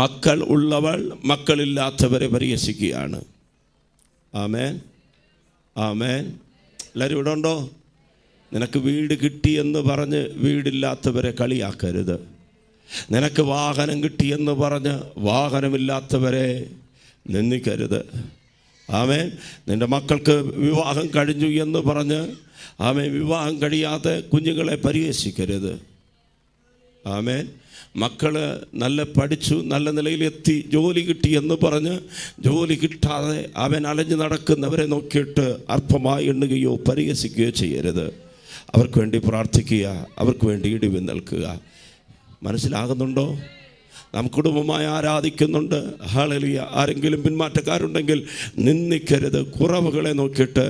മക്കൾ ഉള്ളവൾ മക്കളില്ലാത്തവരെ പരിഹസിക്കുകയാണ്. ആമേൻ, ആമേൻ. എല്ലാവരും ഇവിടെ ഉണ്ടോ? നിനക്ക് വീട് കിട്ടിയെന്ന് പറഞ്ഞ് വീടില്ലാത്തവരെ കളിയാക്കരുത്. നിനക്ക് വാഹനം കിട്ടിയെന്ന് പറഞ്ഞ് വാഹനമില്ലാത്തവരെ നിന്ദിക്കരുത്. ആമേൻ. നിൻ്റെ മക്കൾക്ക് വിവാഹം കഴിഞ്ഞു എന്ന് പറഞ്ഞ് ആമേൻ വിവാഹം കഴിയാതെ കുഞ്ഞുങ്ങളെ പരിഹസിക്കരുത്. ആമേൻ. മക്കൾ നല്ല പഠിച്ചു, നല്ല നിലയിലെത്തി, ജോലി കിട്ടി എന്ന് പറഞ്ഞ് ജോലി കിട്ടാതെ അവൻ അലഞ്ഞു നടക്കുന്നവരെ നോക്കിയിട്ട് അല്പമായി എണ്ണുകയോ പരിഹസിക്കുകയോ ചെയ്യരുത്. അവർക്ക് വേണ്ടി പ്രാർത്ഥിക്കുക, അവർക്ക് വേണ്ടി ഇടിവ് നൽകുക. മനസ്സിലാകുന്നുണ്ടോ? നാം കുടുംബമായി ആരാധിക്കുന്നുണ്ട്. ഹല്ലേലൂയ. ആരെങ്കിലും പിന്മാറ്റക്കാരുണ്ടെങ്കിൽ നിന്ദിക്കരുത്. കുറവുകളെ നോക്കിയിട്ട്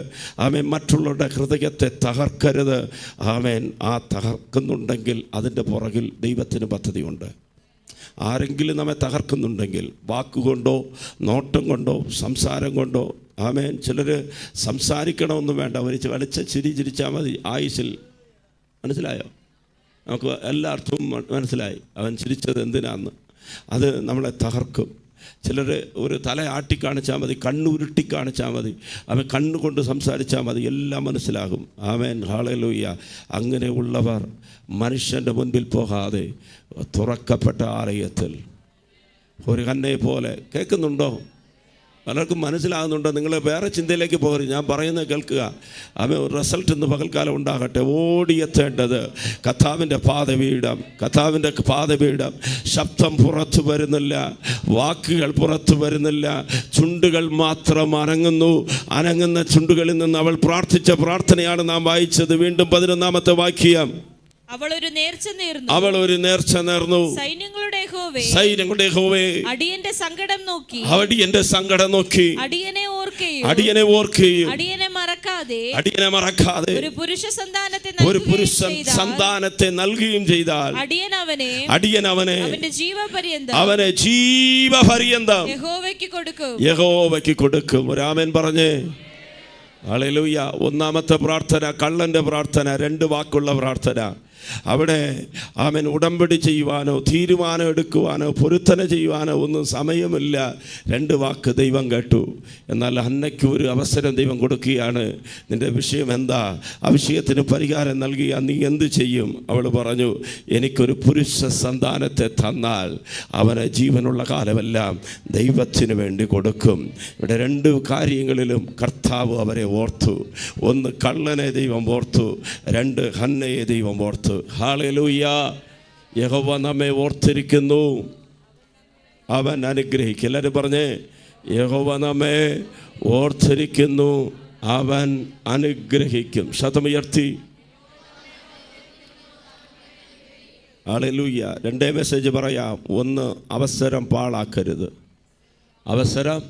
ആമേൻ മറ്റുള്ളവരുടെ ഹൃദയത്തെ തകർക്കരുത്. ആമേൻ. ആ തകർക്കുന്നുണ്ടെങ്കിൽ അതിൻ്റെ പുറകിൽ ദൈവത്തിന് പദ്ധതിയുണ്ട്. ആരെങ്കിലും നമ്മെ തകർക്കുന്നുണ്ടെങ്കിൽ വാക്കുകൊണ്ടോ നോട്ടം കൊണ്ടോ സംസാരം കൊണ്ടോ, ആമേൻ. ചിലർ സംസാരിക്കണമെന്ന് വേണ്ട, ഒരു വലിച്ച ചിരിച്ചാൽ മതി ആയുസിൽ. മനസ്സിലായോ? നമുക്ക് എല്ലാവർക്കും മനസ്സിലായി അവൻ ചിരിച്ചത് എന്തിനാന്ന്. അത് നമ്മളെ തകർക്കും. ചിലർ ഒരു തല ആട്ടിക്കാണിച്ചാൽ മതി, കണ്ണുരുട്ടി കാണിച്ചാൽ മതി, അവൻ കണ്ണുകൊണ്ട് സംസാരിച്ചാൽ മതി, എല്ലാം മനസ്സിലാകും. ആമേൻ. ഹല്ലേലൂയ. അങ്ങനെയുള്ളവർ മനുഷ്യൻ്റെ മുൻപിൽ പോകാതെ തുറക്കപ്പെട്ട ആലയത്തിൽ ഒരു കന്നയെ പോലെ. കേൾക്കുന്നുണ്ടോ? പലർക്കും മനസ്സിലാകുന്നുണ്ടോ? നിങ്ങൾ വേറെ ചിന്തയിലേക്ക് പോകരുത്, ഞാൻ പറയുന്നത് കേൾക്കുക. അവൻ ഒരു റിസൾട്ട് ഇന്ന് പകൽക്കാലം ഉണ്ടാകട്ടെ. ഓടിയെത്തേണ്ടത് കർത്താവിൻ്റെ പാദപീഠം. ശബ്ദം പുറത്തു വരുന്നില്ല, വാക്കുകൾ പുറത്തു വരുന്നില്ല, ചുണ്ടുകൾ മാത്രം അനങ്ങുന്നു. അനങ്ങുന്ന ചുണ്ടുകളിൽ നിന്ന് അവൾ പ്രാർത്ഥിച്ച പ്രാർത്ഥനയാണ് നാം വായിച്ചത്. വീണ്ടും 11-ാമത്തെ വാക്യം. അവൾ ഒരു നേർച്ച നേർന്നു. സൈന്യങ്ങളുടെ സൈന്യങ്ങളുടെ യഹോവേ, അടിയന്റെ സങ്കടം നോക്കി അടിയന്റെ സങ്കടം നോക്കി അടിയനെ ഓർക്കുകയും അടിയനെ ഓർക്കുകയും അടിയനെ മറക്കാതെ ഒരു പുരുഷ സന്താനത്തെ നൽകുകയും ചെയ്താൽ അടിയൻ അവനെ അവനെ ജീവപര്യന്തം യഹോവയ്ക്ക് കൊടുക്കും. ഒരു ആമേൻ പറഞ്ഞേ. ഹല്ലേലൂയ. ഒന്നാമത്തെ പ്രാർത്ഥന കള്ളന്റെ പ്രാർത്ഥന, 2 വാക്കുള്ള പ്രാർത്ഥന. അവിടെ അവൻ ഉടമ്പടി ചെയ്യുവാനോ തീരുമാനം എടുക്കുവാനോ പൊരുത്തന ചെയ്യുവാനോ ഒന്നും സമയമില്ല. 2 വാക്ക് ദൈവം കേട്ടു. എന്നാൽ ഹന്നയ്ക്ക് ഒരു അവസരം ദൈവം കൊടുക്കുകയാണ്. നിന്റെ വിഷയം എന്താ? ആ വിഷയത്തിന് പരിഹാരം നൽകിയാൽ നീ എന്ത് ചെയ്യും? അവൾ പറഞ്ഞു, എനിക്കൊരു പുരുഷ സന്താനത്തെ തന്നാൽ അവന് ജീവനുള്ള കാലമെല്ലാം ദൈവത്തിന് വേണ്ടി കൊടുക്കും. ഇവിടെ 2 കാര്യങ്ങളിലും കർത്താവ് അവരെ ഓർത്തു. 1 കള്ളനെ ദൈവം ഓർത്തു, 2 ഹന്നയെ ദൈവം ഓർത്തു. ഹല്ലേലൂയ. യഹോവ നമ്മെ ഓർത്തിരിക്കുന്നു, അവൻ അനുഗ്രഹിക്കും. എല്ലാവരും പറഞ്ഞേ, യഹോവ നമ്മെ ഓർത്തിരിക്കുന്നു, അവൻ അനുഗ്രഹിക്കും. ശതമുയർത്തി. ഹല്ലേലൂയ. 2 മെസ്സേജ് പറയാം. 1, അവസരം പാഴാക്കരുത്. അവസരം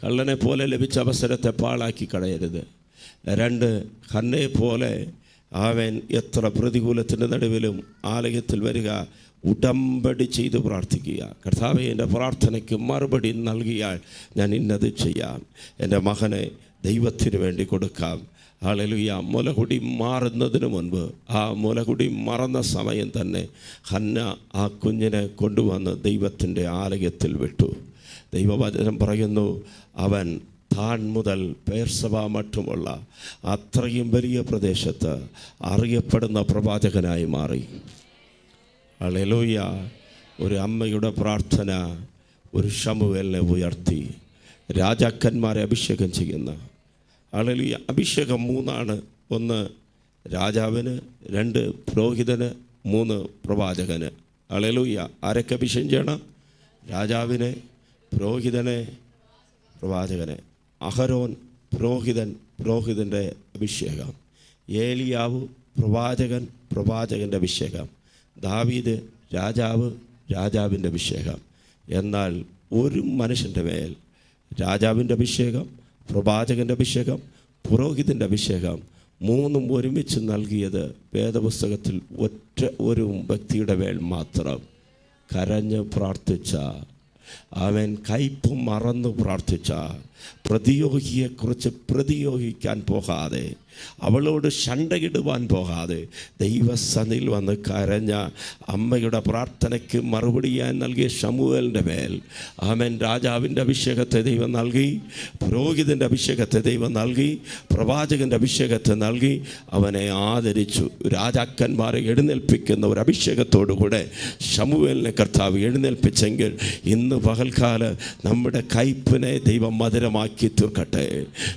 കള്ളനെ പോലെ ലഭിച്ച അവസരത്തെ പാഴാക്കി കളയരുത്. 2, ഹന്നയെ പോലെ അവൻ എത്ര പ്രതികൂലത്തിൻ്റെ നടുവിലും ആലയത്തിൽ വരിക, ഉടമ്പടി ചെയ്ത് പ്രാർത്ഥിക്കുക. കർത്താവേ, എൻ്റെ പ്രാർത്ഥനയ്ക്ക് മറുപടി നൽകിയാൽ ഞാൻ ഇന്നത് ചെയ്യാം, എൻ്റെ മകനെ ദൈവത്തിന് വേണ്ടി കൊടുക്കാം. ഹല്ലേലൂയ. മുലകുടി മാറുന്നതിന് മുൻപ്, ആ മുലകുടി മറന്ന സമയം തന്നെ ഹന്ന ആ കുഞ്ഞിനെ കൊണ്ടുവന്ന് ദൈവത്തിൻ്റെ ആലയത്തിൽ വിട്ടു. ദൈവവചനം പറയുന്നു, അവൻ താൻ മുതൽ പേർസഭ മറ്റുമുള്ള അത്രയും വലിയ പ്രദേശത്ത് അറിയപ്പെടുന്ന പ്രവാചകനായി മാറി. ഹല്ലേലൂയ. ഒരു അമ്മയുടെ പ്രാർത്ഥന ഒരു ശമൂവേലിനെ ഉയർത്തി. രാജാക്കന്മാരെ അഭിഷേകം ചെയ്യുന്ന, ഹല്ലേലൂയ, അഭിഷേകം 3 1 രാജാവിന്, 2 പുരോഹിതന്, 3 പ്രവാചകന്. ഹല്ലേലൂയ. ആരൊക്കെ അഭിഷേകം ചെയ്യണം? രാജാവിനെ, പുരോഹിതനെ, പ്രവാചകനെ. അഹരോൻ പുരോഹിതൻ, പുരോഹിതൻ്റെ അഭിഷേകം. ഏലിയാവ് പ്രവാചകൻ, പ്രവാചകൻ്റെ അഭിഷേകം. ദാവീദ് രാജാവ്, രാജാവിൻ്റെ അഭിഷേകം. എന്നാൽ ഒരു മനുഷ്യൻ്റെ മേൽ രാജാവിൻ്റെ അഭിഷേകം, പ്രവാചകൻ്റെ അഭിഷേകം, പുരോഹിതൻ്റെ അഭിഷേകം 3 ഒരുമിച്ച് നൽകിയത് വേദപുസ്തകത്തിൽ ഒരു വ്യക്തിയുടെ മേൽ മാത്രം. കരഞ്ഞ് പ്രാർത്ഥിച്ച, അവൻ കയ്പ് മറന്നു പ്രാർത്ഥിച്ച, പ്രതിയോഗിയെക്കുറിച്ച് പ്രതിയോഗിക്കാൻ പോകാതെ, അവളോട് ശണ്ടയിടുവാൻ പോകാതെ ദൈവസന്നിധിയിൽ വന്ന് കരഞ്ഞ അമ്മയുടെ പ്രാർത്ഥനയ്ക്ക് മറുപടിയായി നൽകിയ ശമൂവേലിൻ്റെ മേൽ അവൻ രാജാവിൻ്റെ അഭിഷേകത്തെ ദൈവം നൽകി, പുരോഹിതൻ്റെ അഭിഷേകത്തെ ദൈവം നൽകി, പ്രവാചകൻ്റെ അഭിഷേകത്തെ നൽകി. അവനെ ആദരിച്ചു. രാജാക്കന്മാരെ എഴുന്നേൽപ്പിക്കുന്ന ഒരു അഭിഷേകത്തോടുകൂടെ ശമൂവേലിനെ കർത്താവ് എഴുന്നേൽപ്പിച്ചെങ്കിൽ ഇന്ന് പകൽക്കാലം നമ്മുടെ കയ്പിനെ ദൈവം മധുരമാക്കി തീർക്കട്ടെ.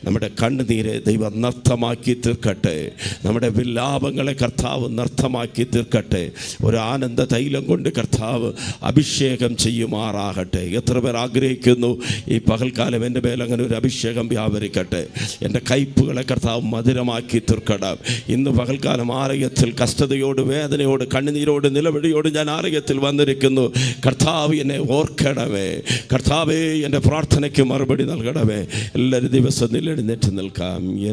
നമ്മുടെ കണ്ണുനീരെ ദൈവം നർത്തമാക്കി തീർക്കട്ടെ. നമ്മുടെ വിലാപങ്ങളെ കർത്താവ് നർത്തമാക്കി തീർക്കട്ടെ. ഒരു ആനന്ദ തൈലം കൊണ്ട് കർത്താവ് അഭിഷേകം ചെയ്യുമാറാകട്ടെ. എത്ര പേർ ആഗ്രഹിക്കുന്നു ഈ പകൽക്കാലം എൻ്റെ മേൽ അങ്ങനെ ഒരു അഭിഷേകം വ്യാപരിക്കട്ടെ? എൻ്റെ കയ്പുകളെ കർത്താവ് മധുരമാക്കി തീർക്കണം. ഇന്ന് പകൽക്കാലം ആലയത്തിൽ കഷ്ടതയോട്, വേദനയോട്, കണ്ണുനീരോട്, നിലവിളിയോട് ഞാൻ ആലയത്തിൽ വന്നിരിക്കുന്നു. കർത്താവ് എന്നെ ഓർക്കണമേ. കർത്താവേ, എൻ്റെ പ്രാർത്ഥനയ്ക്ക് മറുപടി നൽകണമേ. എല്ലാവരും ദിവസം എഴുന്നേറ്റ് നിൽക്കാം.